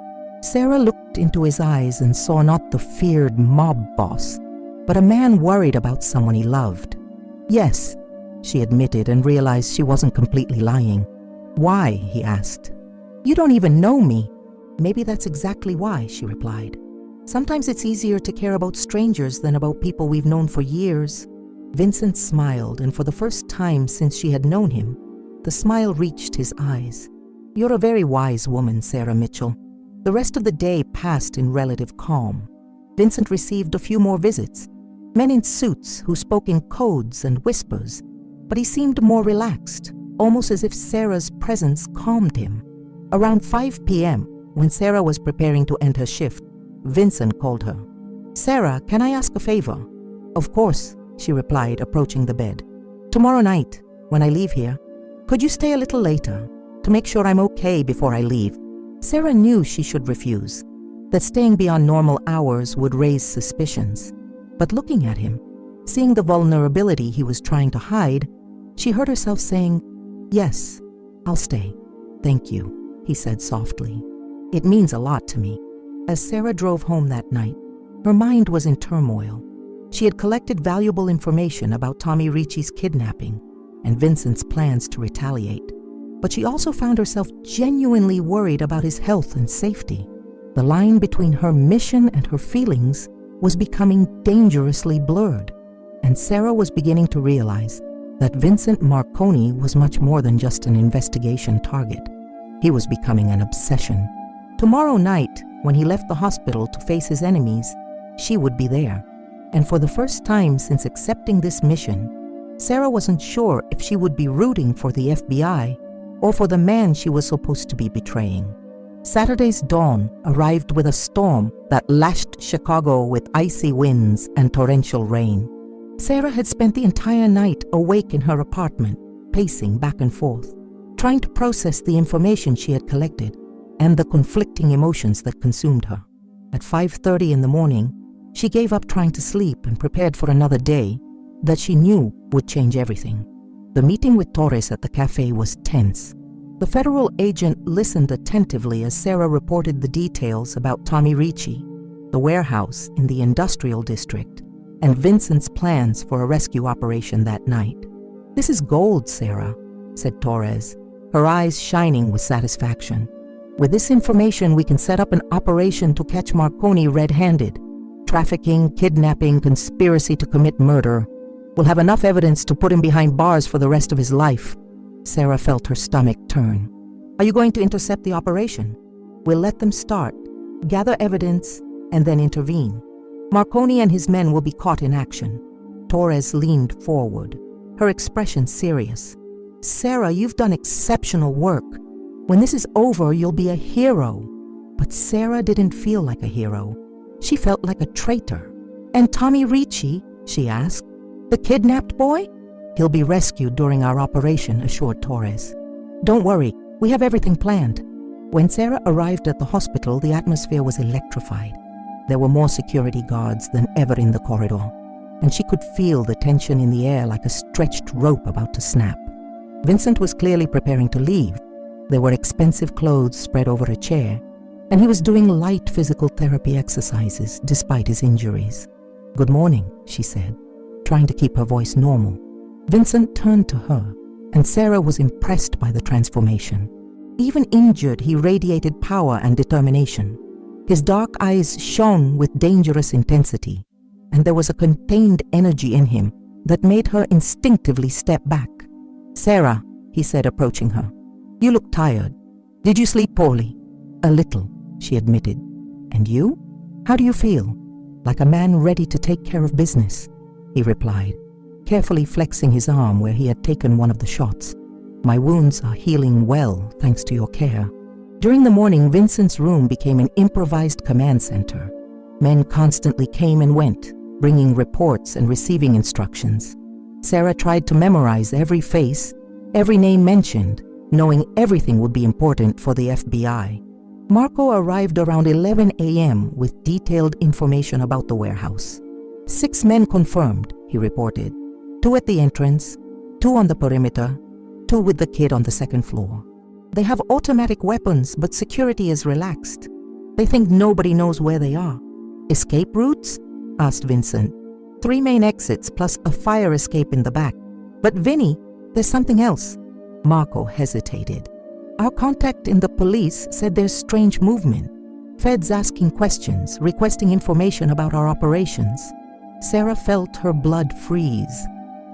Sarah looked into his eyes and saw not the feared mob boss, but a man worried about someone he loved. "Yes," she admitted and realized she wasn't completely lying. "Why?" he asked. "You don't even know me." "Maybe that's exactly why," she replied. "Sometimes it's easier to care about strangers than about people we've known for years." Vincent smiled, and for the first time since she had known him, the smile reached his eyes. "You're a very wise woman, Sarah Mitchell." The rest of the day passed in relative calm. Vincent received a few more visits, men in suits who spoke in codes and whispers, but he seemed more relaxed, almost as if Sarah's presence calmed him. Around 5 p.m., when Sarah was preparing to end her shift, Vincent called her. "Sarah, can I ask a favor?" "Of course," she replied, approaching the bed. "Tomorrow night, when I leave here, could you stay a little later to make sure I'm okay before I leave?" Sarah knew she should refuse, that staying beyond normal hours would raise suspicions. But looking at him, seeing the vulnerability he was trying to hide, she heard herself saying, "Yes, I'll stay. Thank you," he said softly. "It means a lot to me." As Sarah drove home that night, her mind was in turmoil. She had collected valuable information about Tommy Ricci's kidnapping and Vincent's plans to retaliate. But she also found herself genuinely worried about his health and safety. The line between her mission and her feelings was becoming dangerously blurred, and Sarah was beginning to realize that Vincent Marconi was much more than just an investigation target. He was becoming an obsession. Tomorrow night, when he left the hospital to face his enemies, she would be there. And for the first time since accepting this mission, Sarah wasn't sure if she would be rooting for the FBI or for the man she was supposed to be betraying. Saturday's dawn arrived with a storm that lashed Chicago with icy winds and torrential rain. Sarah had spent the entire night awake in her apartment, pacing back and forth, trying to process the information she had collected and the conflicting emotions that consumed her. At 5:30 in the morning, she gave up trying to sleep and prepared for another day that she knew would change everything. The meeting with Torres at the cafe was tense. The federal agent listened attentively as Sarah reported the details about Tommy Ricci, the warehouse in the industrial district, and Vincent's plans for a rescue operation that night. "This is gold, Sarah," said Torres, her eyes shining with satisfaction. "With this information, we can set up an operation to catch Marconi red-handed. Trafficking, kidnapping, conspiracy to commit murder. We'll have enough evidence to put him behind bars for the rest of his life." Sarah felt her stomach turn. "Are you going to intercept the operation?" "We'll let them start, gather evidence, and then intervene. Marconi and his men will be caught in action." Torres leaned forward, her expression serious. "Sarah, you've done exceptional work. When this is over, you'll be a hero." But Sarah didn't feel like a hero. She felt like a traitor. "And Tommy Ricci?" she asked. "The kidnapped boy?" "He'll be rescued during our operation," assured Torres. "Don't worry, we have everything planned." When Sarah arrived at the hospital, the atmosphere was electrified. There were more security guards than ever in the corridor, and she could feel the tension in the air like a stretched rope about to snap. Vincent was clearly preparing to leave. There were expensive clothes spread over a chair, and he was doing light physical therapy exercises despite his injuries. "Good morning," she said, trying to keep her voice normal. Vincent turned to her, and Sarah was impressed by the transformation. Even injured, he radiated power and determination. His dark eyes shone with dangerous intensity, and there was a contained energy in him that made her instinctively step back. "Sarah," he said, approaching her, "you look tired. Did you sleep poorly?" "A little," she admitted. "And you? How do you feel?" "Like a man ready to take care of business." he replied, carefully flexing his arm where he had taken one of the shots. My wounds are healing well, thanks to your care. During the morning, Vincent's room became an improvised command center. Men constantly came and went, bringing reports and receiving instructions. Sarah tried to memorize every face, every name mentioned, knowing everything would be important for the FBI. Marco arrived around 11 a.m. with detailed information about the warehouse. 6 men confirmed, he reported. 2 at the entrance, 2 on the perimeter, 2 with the kid on the second floor. They have automatic weapons, but security is relaxed. They think nobody knows where they are. Escape routes? Asked Vincent. 3 main exits plus a fire escape in the back. But Vinny, there's something else. Marco hesitated. Our contact in the police said there's strange movement. Feds asking questions, requesting information about our operations. Sarah felt her blood freeze.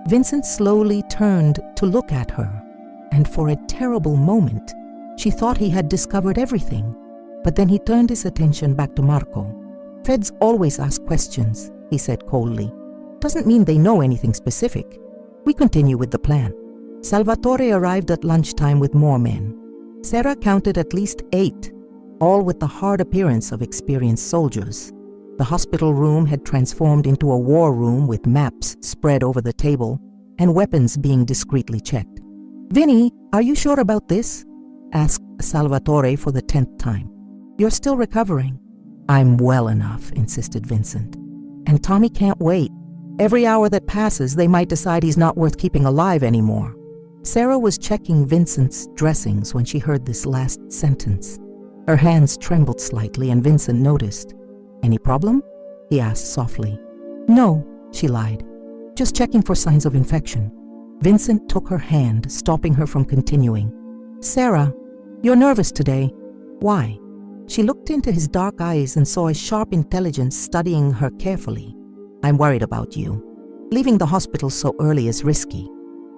Vincent slowly turned to look at her, and for a terrible moment, she thought he had discovered everything. But then he turned his attention back to Marco. Feds always ask questions, he said coldly. Doesn't mean they know anything specific. We continue with the plan. Salvatore arrived at lunchtime with more men. Sarah counted at least 8, all with the hard appearance of experienced soldiers. The hospital room had transformed into a war room with maps spread over the table and weapons being discreetly checked. Vinny, are you sure about this? Asked Salvatore for the 10th time. You're still recovering. I'm well enough, insisted Vincent. And Tommy can't wait. Every hour that passes, they might decide he's not worth keeping alive anymore. Sarah was checking Vincent's dressings when she heard this last sentence. Her hands trembled slightly and Vincent noticed. Any problem? He asked softly. No, she lied. Just checking for signs of infection. Vincent took her hand, stopping her from continuing. Sarah, you're nervous today. Why? She looked into his dark eyes and saw a sharp intelligence studying her carefully. I'm worried about you. Leaving the hospital so early is risky.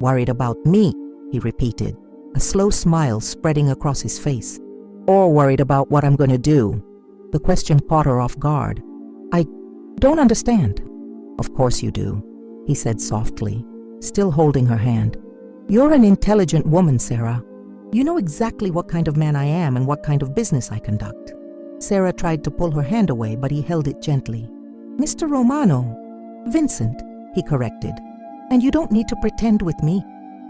Worried about me, he repeated, a slow smile spreading across his face. Or worried about what I'm going to do. The question caught her off guard. I don't understand. Of course you do, he said softly, still holding her hand. You're an intelligent woman, Sarah. You know exactly what kind of man I am and what kind of business I conduct. Sarah tried to pull her hand away, but he held it gently. Mr. Romano. Vincent, he corrected. And you don't need to pretend with me.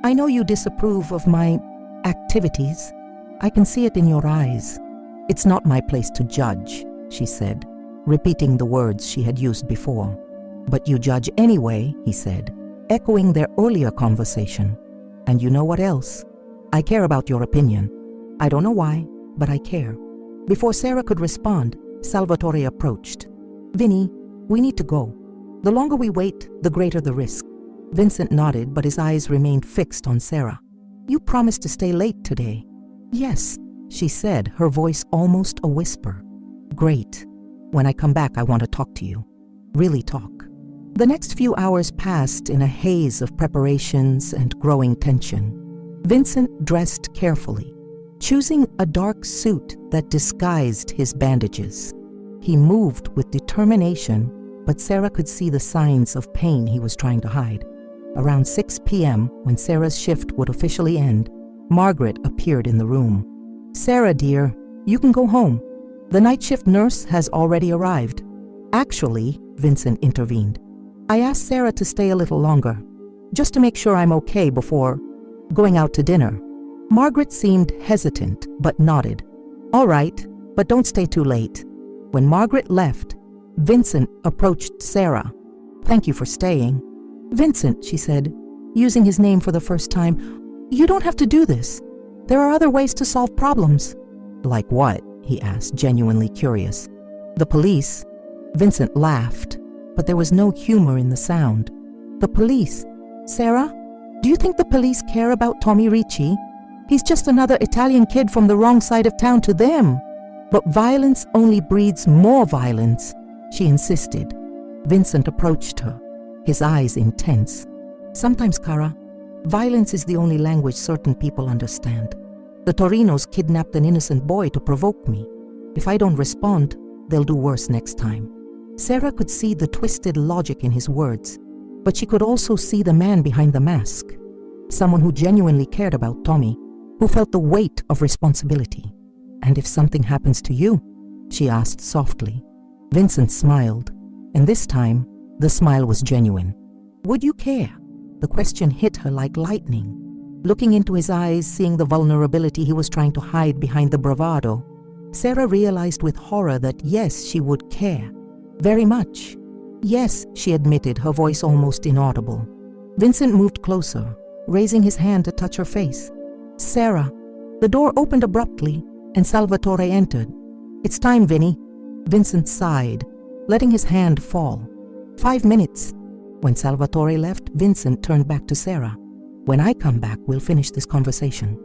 I know you disapprove of my activities. I can see it in your eyes. It's not my place to judge, she said, repeating the words she had used before. But you judge anyway, he said, echoing their earlier conversation. And you know what else? I care about your opinion. I don't know why, but I care. Before Sarah could respond, Salvatore approached. Vinny, we need to go. The longer we wait, the greater the risk. Vincent nodded, but his eyes remained fixed on Sarah. You promised to stay late today. Yes, she said, her voice almost a whisper. Great. When I come back, I want to talk to you. Really talk. The next few hours passed in a haze of preparations and growing tension. Vincent dressed carefully, choosing a dark suit that disguised his bandages. He moved with determination, but Sarah could see the signs of pain he was trying to hide. Around 6 p.m., when Sarah's shift would officially end, Margaret appeared in the room. Sarah, dear, you can go home. The night shift nurse has already arrived. Actually, Vincent intervened. I asked Sarah to stay a little longer, just to make sure I'm okay before going out to dinner. Margaret seemed hesitant, but nodded. All right, but don't stay too late. When Margaret left, Vincent approached Sarah. Thank you for staying. Vincent, she said, using his name for the first time, you don't have to do this. There are other ways to solve problems. Like what? He asked, genuinely curious. The police. Vincent laughed, but there was no humor in the sound. The police? Sarah, do you think the police care about Tommy Ricci? He's just another Italian kid from the wrong side of town to them. But violence only breeds more violence, she insisted. Vincent approached her, his eyes intense. Sometimes, Cara, violence is the only language certain people understand. The Torinos kidnapped an innocent boy to provoke me. If I don't respond, they'll do worse next time. Sarah could see the twisted logic in his words. but she could also see the man behind the mask, someone who genuinely cared about Tommy, who felt the weight of responsibility. "And if something happens to you?" she asked softly. Vincent smiled, and this time the smile was genuine. "Would you care?" The question hit her like lightning. Looking into his eyes, seeing the vulnerability he was trying to hide behind the bravado, Sarah realized with horror that yes, she would care. Very much. "Yes," she admitted, her voice almost inaudible. Vincent moved closer, raising his hand to touch her face. "Sarah." The door opened abruptly, and Salvatore entered. "It's time, Vinny." Vincent sighed, letting his hand fall. 5 minutes. When Salvatore left, Vincent turned back to Sarah. "When I come back, we'll finish this conversation."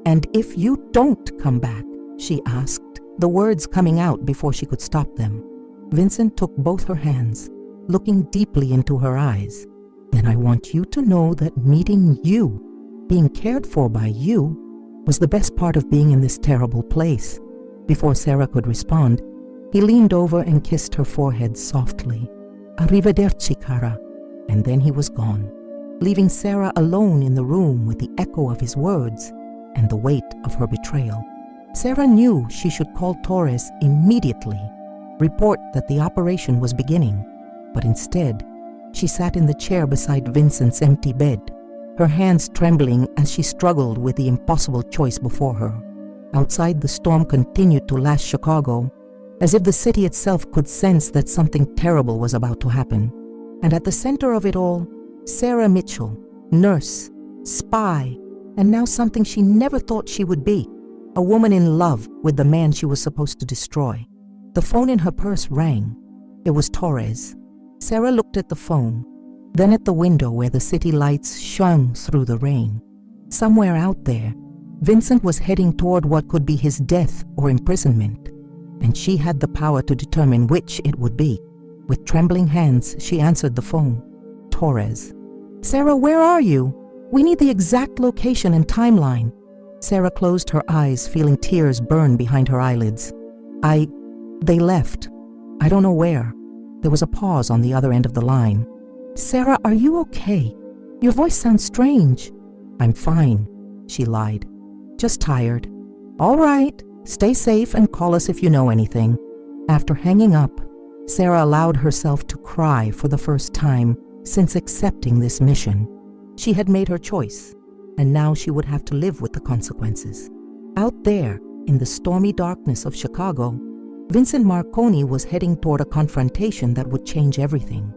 "And if you don't come back?" she asked, the words coming out before she could stop them. Vincent took both her hands, looking deeply into her eyes. "Then I want you to know that meeting you, being cared for by you, was the best part of being in this terrible place." Before Sarah could respond, he leaned over and kissed her forehead softly. "Arrivederci, cara." And then he was gone, leaving Sarah alone in the room with the echo of his words and the weight of her betrayal. Sarah knew she should call Torres immediately, report that the operation was beginning, but instead, she sat in the chair beside Vincent's empty bed, her hands trembling as she struggled with the impossible choice before her. Outside, the storm continued to lash Chicago, as if the city itself could sense that something terrible was about to happen. And at the center of it all, Sarah Mitchell, nurse, spy, and now something she never thought she would be, a woman in love with the man she was supposed to destroy. The phone in her purse rang. It was Torres. Sarah looked at the phone, then at the window where the city lights shone through the rain. Somewhere out there, Vincent was heading toward what could be his death or imprisonment, and she had the power to determine which it would be. With trembling hands, she answered the phone. Torres. "Sarah, where are you? We need the exact location and timeline." Sarah closed her eyes, feeling tears burn behind her eyelids. They left. I don't know where." There was a pause on the other end of the line. "Sarah, are you okay? Your voice sounds strange." "I'm fine," she lied. "Just tired." "All right. Stay safe and call us if you know anything." After hanging up, Sarah allowed herself to cry for the first time since accepting this mission. She had made her choice, and now she would have to live with the consequences. Out there, in the stormy darkness of Chicago, Vincent Marconi was heading toward a confrontation that would change everything,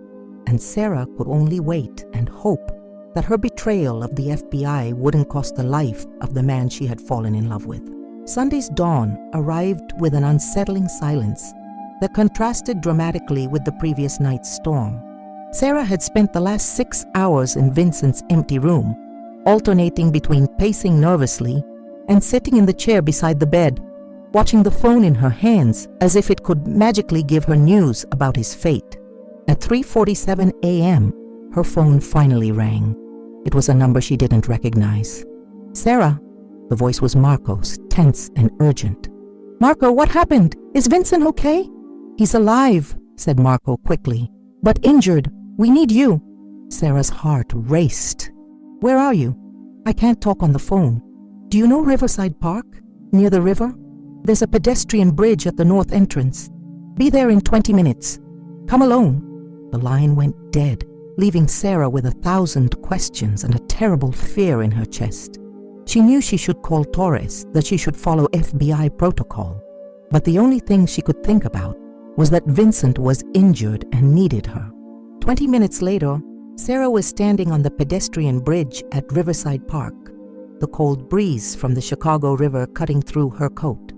and Sarah could only wait and hope that her betrayal of the FBI wouldn't cost the life of the man she had fallen in love with. Sunday's dawn arrived with an unsettling silence that contrasted dramatically with the previous night's storm. Sarah had spent the last 6 hours in Vincent's empty room, alternating between pacing nervously and sitting in the chair beside the bed, watching the phone in her hands as if it could magically give her news about his fate. At 3:47 a.m., her phone finally rang. It was a number she didn't recognize. "Sarah." The voice was Marco's, tense and urgent. "Marco, what happened? Is Vincent okay?" "He's alive," said Marco quickly, "but injured. We need you." Sarah's heart raced. "Where are you?" "I can't talk on the phone." "Do you know Riverside Park, near the river? There's a pedestrian bridge at the north entrance. Be there in 20 minutes. Come alone." The line went dead, leaving Sarah with 1,000 questions and a terrible fear in her chest. She knew she should call Torres, that she should follow FBI protocol, but the only thing she could think about was that Vincent was injured and needed her. 20 minutes later, Sarah was standing on the pedestrian bridge at Riverside Park, the cold breeze from the Chicago River cutting through her coat.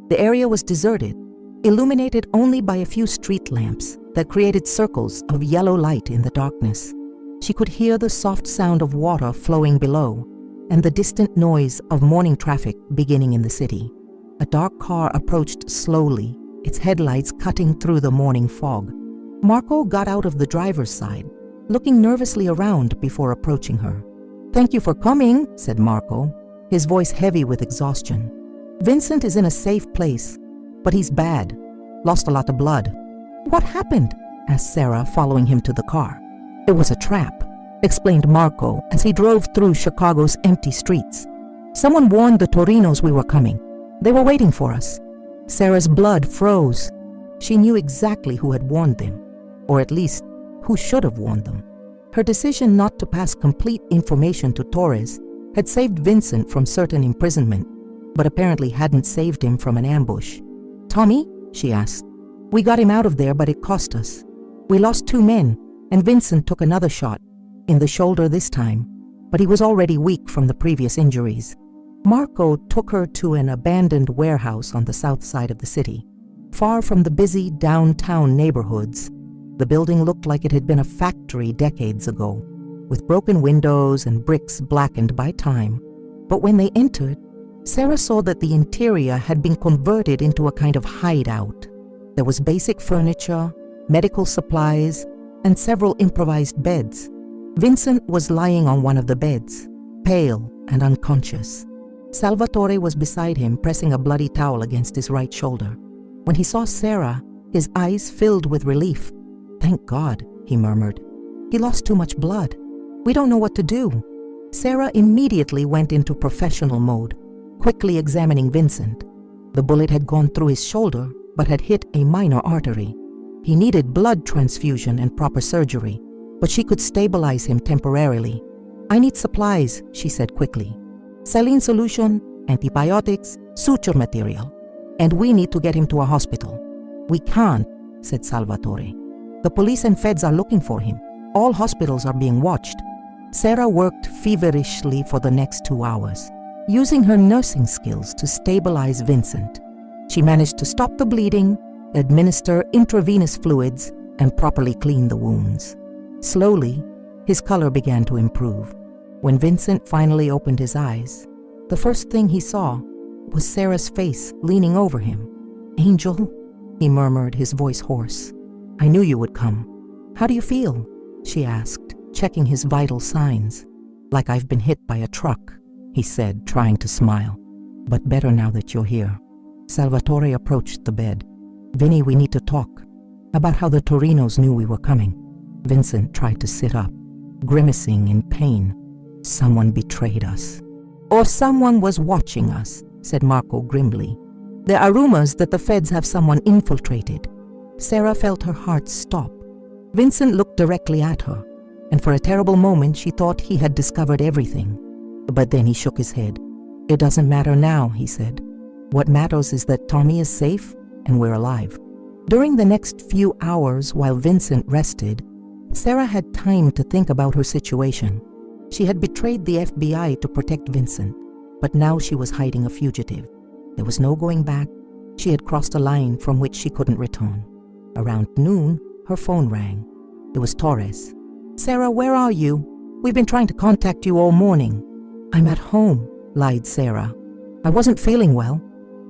The area was deserted, illuminated only by a few street lamps that created circles of yellow light in the darkness. She could hear the soft sound of water flowing below and the distant noise of morning traffic beginning in the city. A dark car approached slowly, its headlights cutting through the morning fog. Marco got out of the driver's side, looking nervously around before approaching her. "Thank you for coming," said Marco, his voice heavy with exhaustion. "Vincent is in a safe place, but he's bad. Lost a lot of blood." "What happened?" asked Sarah, following him to the car. "It was a trap. explained Marco as he drove through Chicago's empty streets. Someone warned the Torinos we were coming. They were waiting for us. Sarah's blood froze. She knew exactly who had warned them, or at least who should have warned them. Her decision not to pass complete information to Torres had saved Vincent from certain imprisonment, but apparently hadn't saved him from an ambush. "Tommy?" she asked. "We got him out of there, but it cost us. We lost 2 men, and Vincent took another shot, in the shoulder this time, but he was already weak from the previous injuries." Marco took her to an abandoned warehouse on the south side of the city, far from the busy downtown neighborhoods. The building looked like it had been a factory decades ago, with broken windows and bricks blackened by time. But when they entered, Sarah saw that the interior had been converted into a kind of hideout. There was basic furniture, medical supplies, and several improvised beds. Vincent was lying on one of the beds, pale and unconscious. Salvatore was beside him, pressing a bloody towel against his right shoulder. When he saw Sarah, his eyes filled with relief. "Thank God," he murmured. "He lost too much blood. We don't know what to do." Sarah immediately went into professional mode, quickly examining Vincent. The bullet had gone through his shoulder, but had hit a minor artery. He needed blood transfusion and proper surgery, but she could stabilize him temporarily. "I need supplies," she said quickly. "Saline solution, antibiotics, suture material. And we need to get him to a hospital." "We can't," said Salvatore. "The police and feds are looking for him. All hospitals are being watched." Sarah worked feverishly for the next 2 hours, using her nursing skills to stabilize Vincent. She managed to stop the bleeding, administer intravenous fluids, and properly clean the wounds. Slowly, his color began to improve. When Vincent finally opened his eyes, the first thing he saw was Sarah's face leaning over him. "Angel," he murmured, his voice hoarse. "I knew you would come." "How do you feel?" she asked, checking his vital signs. "Like I've been hit by a truck," he said, trying to smile. "But better now that you're here." Salvatore approached the bed. "Vinny, we need to talk about how the Torinos knew we were coming." Vincent tried to sit up, grimacing in pain. "Someone betrayed us." "Or someone was watching us," said Marco grimly. "There are rumors that the feds have someone infiltrated." Sarah felt her heart stop. Vincent looked directly at her, and for a terrible moment she thought he had discovered everything. But then he shook his head. "It doesn't matter now," he said. "What matters is that Tommy is safe and we're alive." During the next few hours while Vincent rested, Sarah had time to think about her situation. She had betrayed the FBI to protect Vincent, but now she was hiding a fugitive. There was no going back. She had crossed a line from which she couldn't return. Around noon, her phone rang. It was Torres. "Sarah, where are you? We've been trying to contact you all morning." "I'm at home," lied Sarah. "I wasn't feeling well.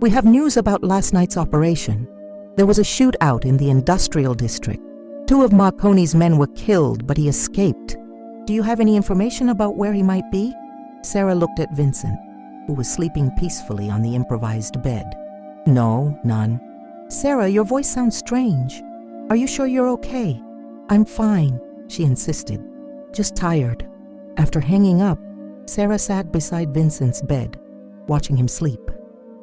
We have news about last night's operation. There was a shootout in the industrial district. 2 of Marconi's men were killed, but he escaped. Do you have any information about where he might be?" Sarah looked at Vincent, who was sleeping peacefully on the improvised bed. "No, none." "Sarah, your voice sounds strange. Are you sure you're okay?" "I'm fine," she insisted. "Just tired." After hanging up, Sarah sat beside Vincent's bed, watching him sleep.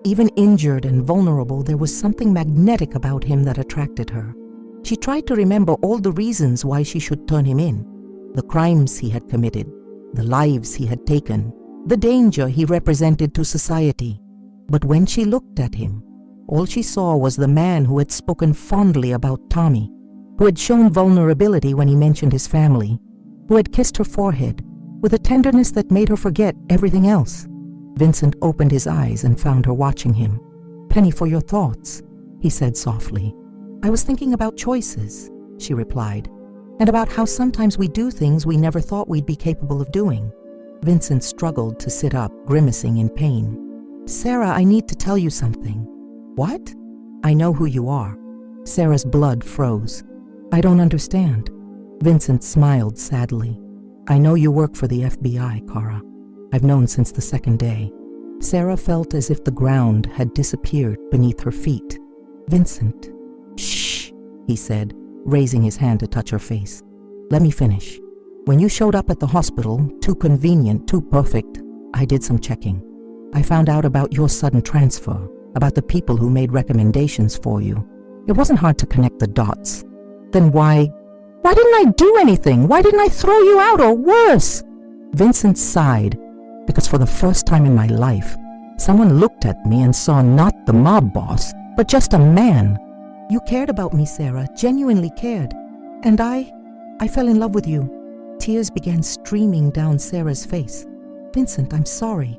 Even injured and vulnerable, there was something magnetic about him that attracted her. She tried to remember all the reasons why she should turn him in. The crimes he had committed, the lives he had taken, the danger he represented to society. But when she looked at him, all she saw was the man who had spoken fondly about Tommy, who had shown vulnerability when he mentioned his family, who had kissed her forehead with a tenderness that made her forget everything else. Vincent opened his eyes and found her watching him. "Penny, for your thoughts," he said softly. "I was thinking about choices," she replied, "and about how sometimes we do things we never thought we'd be capable of doing." Vincent struggled to sit up, grimacing in pain. "Sarah, I need to tell you something." "What?" "I know who you are." Sarah's blood froze. "I don't understand." Vincent smiled sadly. "I know you work for the FBI, Cara. I've known since the second day." Sarah felt as if the ground had disappeared beneath her feet. "Vincent." "Shh," he said, raising his hand to touch her face. "Let me finish. When you showed up at the hospital, too convenient, too perfect, I did some checking. I found out about your sudden transfer, about the people who made recommendations for you. It wasn't hard to connect the dots. Then why didn't I do anything? Why didn't I throw you out or worse? Vincent sighed, because for the first time in my life, someone looked at me and saw not the mob boss, but just a man. You cared about me, Sarah, genuinely cared. And I fell in love with you. Tears began streaming down Sarah's face. Vincent, I'm sorry.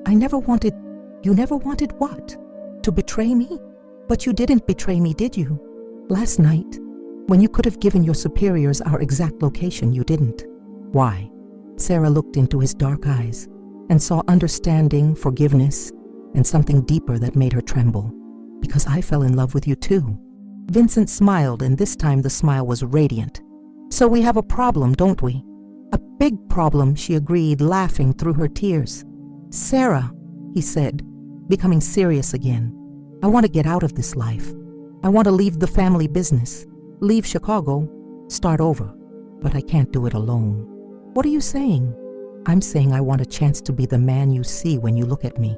You never wanted what? To betray me? But you didn't betray me, did you? Last night, when you could have given your superiors our exact location, you didn't. Why? Sarah looked into his dark eyes and saw understanding, forgiveness, and something deeper that made her tremble. Because I fell in love with you too. Vincent smiled, and this time the smile was radiant. So we have a problem, don't we? A big problem, she agreed, laughing through her tears. Sarah, he said, becoming serious again. I want to get out of this life. I want to leave the family business, leave Chicago, start over. But I can't do it alone. What are you saying? I'm saying I want a chance to be the man you see when you look at me.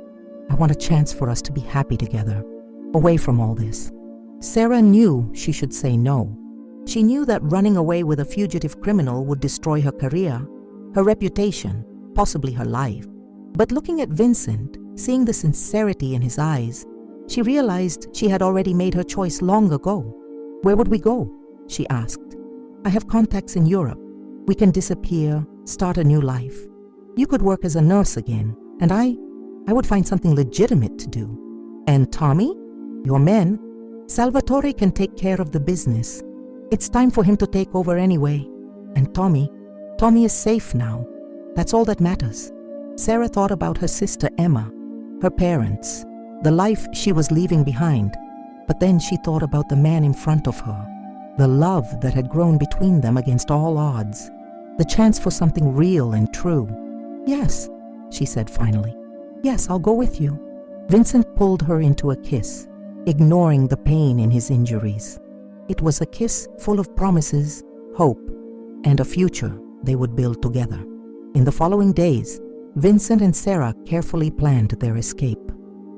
I want a chance for us to be happy together, away from all this. Sarah knew she should say no. She knew that running away with a fugitive criminal would destroy her career, her reputation, possibly her life. But looking at Vincent, seeing the sincerity in his eyes, she realized she had already made her choice long ago. Would we go? She asked. I have contacts in Europe. We can disappear, start a new life. You could work as a nurse again, and I would find something legitimate to do. And Tommy, your man, Salvatore can take care of the business. It's time for him to take over anyway. And Tommy is safe now. That's all that matters. Sarah thought about her sister Emma, her parents, the life she was leaving behind. But then she thought about the man in front of her, the love that had grown between them against all odds, the chance for something real and true. Yes, she said finally. Yes, I'll go with you. Vincent pulled her into a kiss, ignoring the pain in his injuries. It was a kiss full of promises, hope, and a future they would build together. In the following days, Vincent and Sarah carefully planned their escape.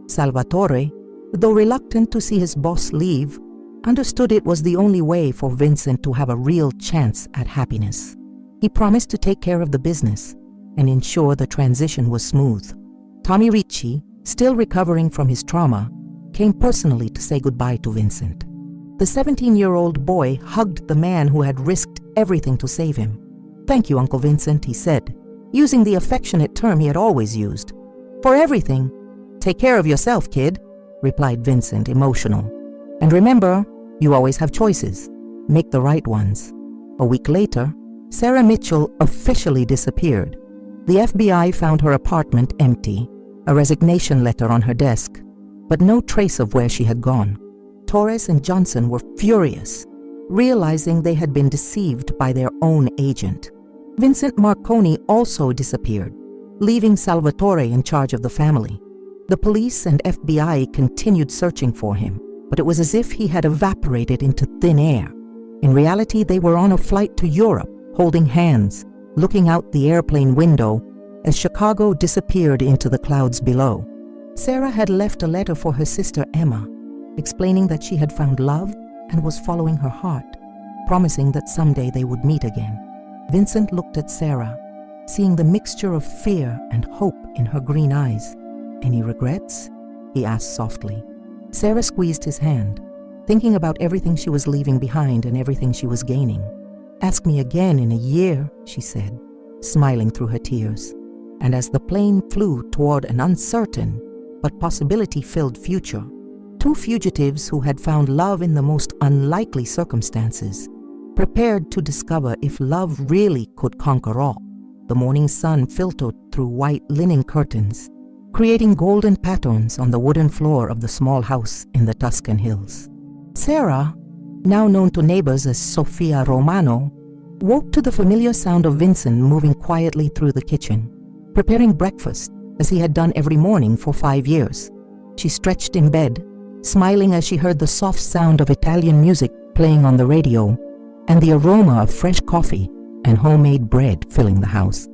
Salvatore, though reluctant to see his boss leave, understood it was the only way for Vincent to have a real chance at happiness. He promised to take care of the business and ensure the transition was smooth. Tommy Ricci, still recovering from his trauma, came personally to say goodbye to Vincent. The 17-year-old boy hugged the man who had risked everything to save him. Thank you, Uncle Vincent, he said, using the affectionate term he had always used. For everything. Take care of yourself, kid, replied Vincent, emotional. And remember, you always have choices. Make the right ones. A week later, Sarah Mitchell officially disappeared. The FBI found her apartment empty, a resignation letter on her desk, but no trace of where she had gone. Torres and Johnson were furious, realizing they had been deceived by their own agent. Vincent Marconi also disappeared, leaving Salvatore in charge of the family. The police and FBI continued searching for him, but it was as if he had evaporated into thin air. In reality, they were on a flight to Europe, holding hands, looking out the airplane window as Chicago disappeared into the clouds below. Sarah had left a letter for her sister Emma, explaining that she had found love and was following her heart, promising that someday they would meet again. Vincent looked at Sarah, seeing the mixture of fear and hope in her green eyes. Any regrets? He asked softly. Sarah squeezed his hand, thinking about everything she was leaving behind and everything she was gaining. Ask me again in a year, she said, smiling through her tears. And as the plane flew toward an uncertain but possibility-filled future, two fugitives who had found love in the most unlikely circumstances prepared to discover if love really could conquer all. The morning sun filtered through white linen curtains, creating golden patterns on the wooden floor of the small house in the Tuscan hills. Sarah, now known to neighbors as Sofia Romano, woke to the familiar sound of Vincent moving quietly through the kitchen, preparing breakfast as he had done every morning for 5 years. She stretched in bed, smiling as she heard the soft sound of Italian music playing on the radio and the aroma of fresh coffee and homemade bread filling the house.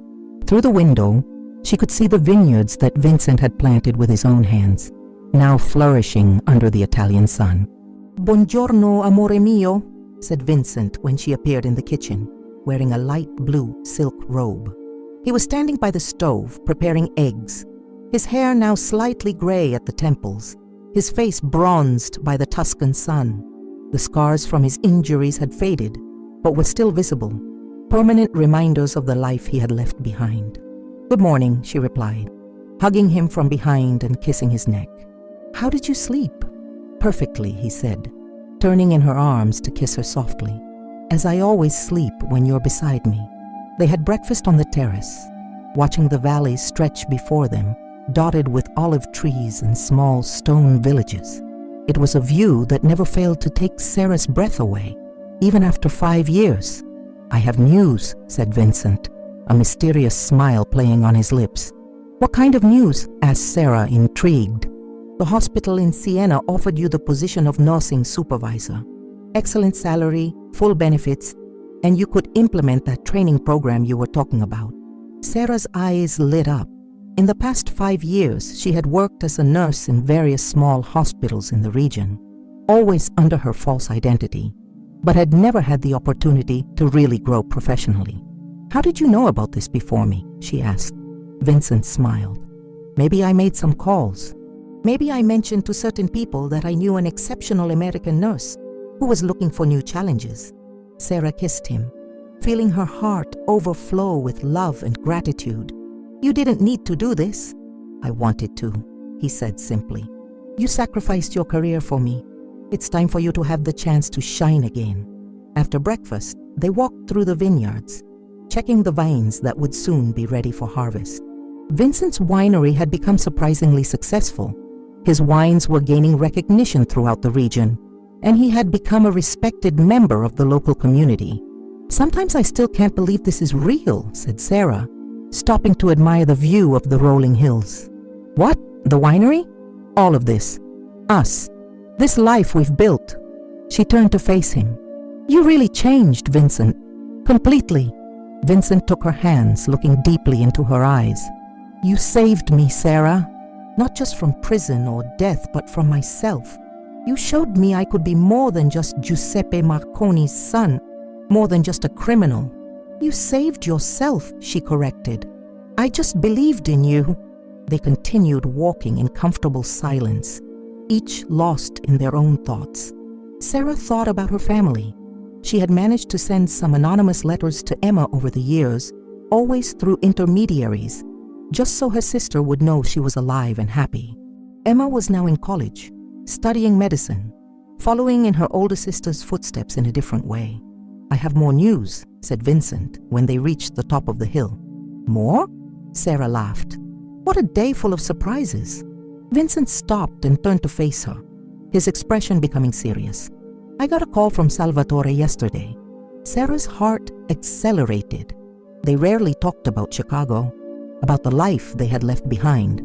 Through the window, she could see the vineyards that Vincent had planted with his own hands, now flourishing under the Italian sun. "Buongiorno, amore mio," said Vincent when she appeared in the kitchen, wearing a light blue silk robe. He was standing by the stove, preparing eggs, his hair now slightly gray at the temples, his face bronzed by the Tuscan sun. The scars from his injuries had faded, but were still visible, permanent reminders of the life he had left behind. "Good morning," she replied, hugging him from behind and kissing his neck. "How did you sleep?" "Perfectly," he said, turning in her arms to kiss her softly. "As I always sleep when you're beside me." They had breakfast on the terrace, watching the valley stretch before them, dotted with olive trees and small stone villages. It was a view that never failed to take Sarah's breath away, even after 5 years. "I have news," said Vincent, a mysterious smile playing on his lips. "What kind of news?" asked Sarah, intrigued. "The hospital in Siena offered you the position of nursing supervisor. Excellent salary, full benefits, and you could implement that training program you were talking about." Sarah's eyes lit up. In the past 5 years, she had worked as a nurse in various small hospitals in the region, always under her false identity, but had never had the opportunity to really grow professionally. "How did you know about this before me?" she asked. Vincent smiled. "Maybe I made some calls. Maybe I mentioned to certain people that I knew an exceptional American nurse who was looking for new challenges." Sarah kissed him, feeling her heart overflow with love and gratitude. "You didn't need to do this." "I wanted to," he said simply. "You sacrificed your career for me. It's time for you to have the chance to shine again." After breakfast, they walked through the vineyards, checking the vines that would soon be ready for harvest. Vincent's winery had become surprisingly successful. His wines were gaining recognition throughout the region, and he had become a respected member of the local community. "Sometimes I still can't believe this is real," said Sarah, stopping to admire the view of the rolling hills. "What? The winery?" "All of this. Us. This life we've built." She turned to face him. "You really changed, Vincent. Completely." Vincent took her hands, looking deeply into her eyes. "You saved me, Sarah. Not just from prison or death, but from myself. You showed me I could be more than just Giuseppe Marconi's son, more than just a criminal." "You saved yourself," she corrected. "I just believed in you." They continued walking in comfortable silence, each lost in their own thoughts. Sarah thought about her family. She had managed to send some anonymous letters to Emma over the years, always through intermediaries, just so her sister would know she was alive and happy. Emma was now in college, studying medicine, following in her older sister's footsteps in a different way. "I have more news," said Vincent when they reached the top of the hill. "More?" Sarah laughed. "What a day full of surprises." Vincent stopped and turned to face her, his expression becoming serious. "I got a call from Salvatore yesterday." Sarah's heart accelerated. They rarely talked about Chicago, about the life they had left behind.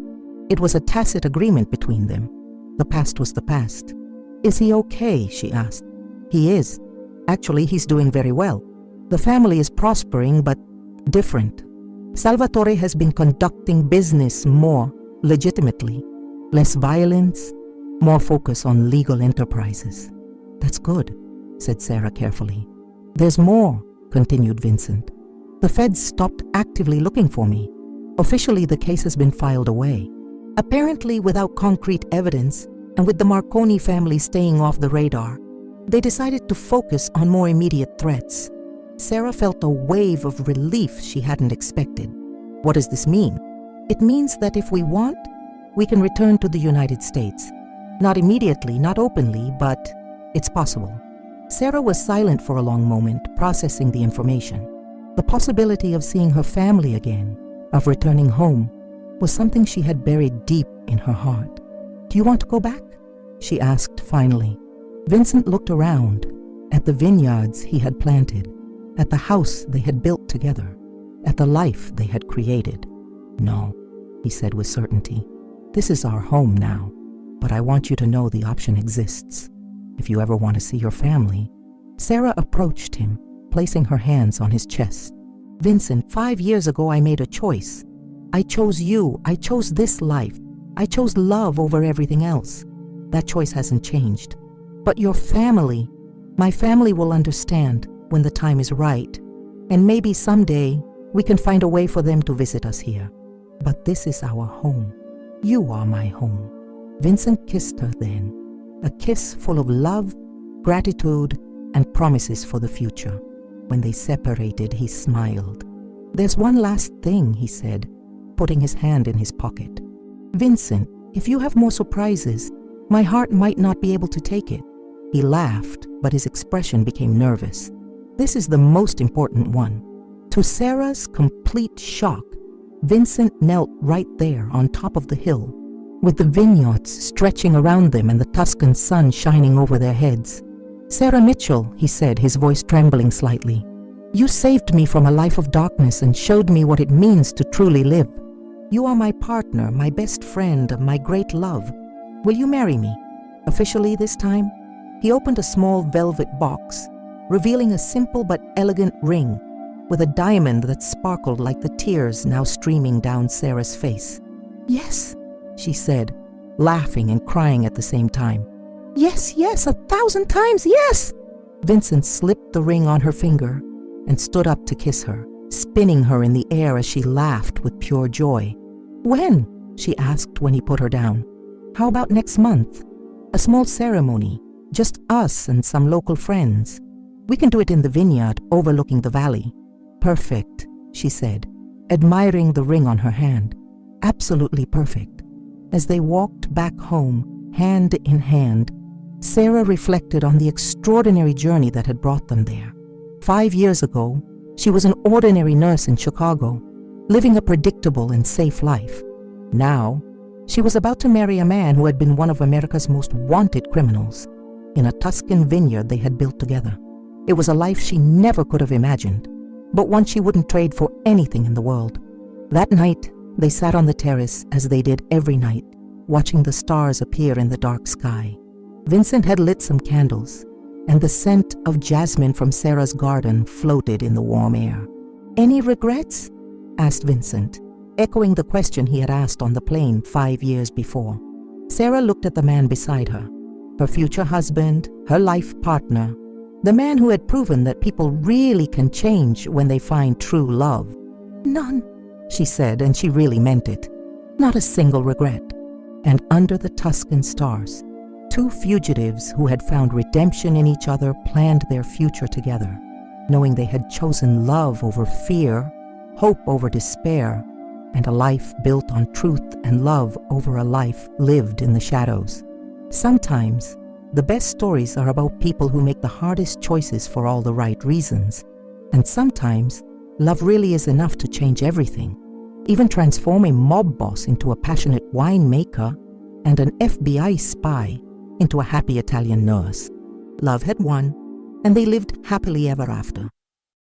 It was a tacit agreement between them. The past was the past. "Is he okay?" she asked. "He is. Actually, he's doing very well. The family is prospering, but different. Salvatore has been conducting business more legitimately, less violence, more focus on legal enterprises." "That's good," said Sarah carefully. "There's more," continued Vincent. "The feds stopped actively looking for me. Officially, the case has been filed away. Apparently without concrete evidence, and with the Marconi family staying off the radar, they decided to focus on more immediate threats." Sarah felt a wave of relief she hadn't expected. "What does this mean?" "It means that if we want, we can return to the United States. Not immediately, not openly, but it's possible." Sarah was silent for a long moment, processing the information. The possibility of seeing her family again, of returning home, was something she had buried deep in her heart. "Do you want to go back?" she asked finally. Vincent looked around, at the vineyards he had planted, at the house they had built together, at the life they had created. "No," he said with certainty. "This is our home now, but I want you to know the option exists. If you ever want to see your family." Sarah approached him, placing her hands on his chest. Vincent, 5 years ago I made a choice. I chose you. I chose this life. I chose love over everything else. That choice hasn't changed. But your family, my family will understand when the time is right. And maybe someday we can find a way for them to visit us here. But this is our home. You are my home. Vincent kissed her then, a kiss full of love, gratitude, and promises for the future. When they separated, he smiled. There's one last thing, he said, putting his hand in his pocket. Vincent, if you have more surprises, my heart might not be able to take it. He laughed, but his expression became nervous. This is the most important one. To Sarah's complete shock, Vincent knelt right there on top of the hill, with the vineyards stretching around them and the Tuscan sun shining over their heads. Sarah Mitchell, he said, his voice trembling slightly, you saved me from a life of darkness and showed me what it means to truly live. You are my partner, my best friend, my great love. Will you marry me? Officially this time? He opened a small velvet box, revealing a simple but elegant ring with a diamond that sparkled like the tears now streaming down Sarah's face. Yes, she said, laughing and crying at the same time. Yes, yes, 1,000 times, yes! Vincent slipped the ring on her finger and stood up to kiss her, spinning her in the air as she laughed with pure joy. When? She asked when he put her down. How about next month? A small ceremony, just us and some local friends. We can do it in the vineyard overlooking the valley. Perfect, she said, admiring the ring on her hand. Absolutely perfect. As they walked back home, hand in hand, Sarah reflected on the extraordinary journey that had brought them there. 5 years ago, she was an ordinary nurse in Chicago, living a predictable and safe life. Now, she was about to marry a man who had been one of America's most wanted criminals. In a Tuscan vineyard they had built together. It was a life she never could have imagined, but one she wouldn't trade for anything in the world. That night, they sat on the terrace as they did every night, watching the stars appear in the dark sky. Vincent had lit some candles, and the scent of jasmine from Sarah's garden floated in the warm air. Any regrets? Asked Vincent, echoing the question he had asked on the plane 5 years before. Sarah looked at the man beside her, her future husband, her life partner, the man who had proven that people really can change when they find true love. None, she said, and she really meant it. Not a single regret. And under the Tuscan stars, two fugitives who had found redemption in each other planned their future together, knowing they had chosen love over fear, hope over despair, and a life built on truth and love over a life lived in the shadows. Sometimes, the best stories are about people who make the hardest choices for all the right reasons. And sometimes, love really is enough to change everything, even transform a mob boss into a passionate winemaker and an FBI spy into a happy Italian nurse. Love had won, and they lived happily ever after.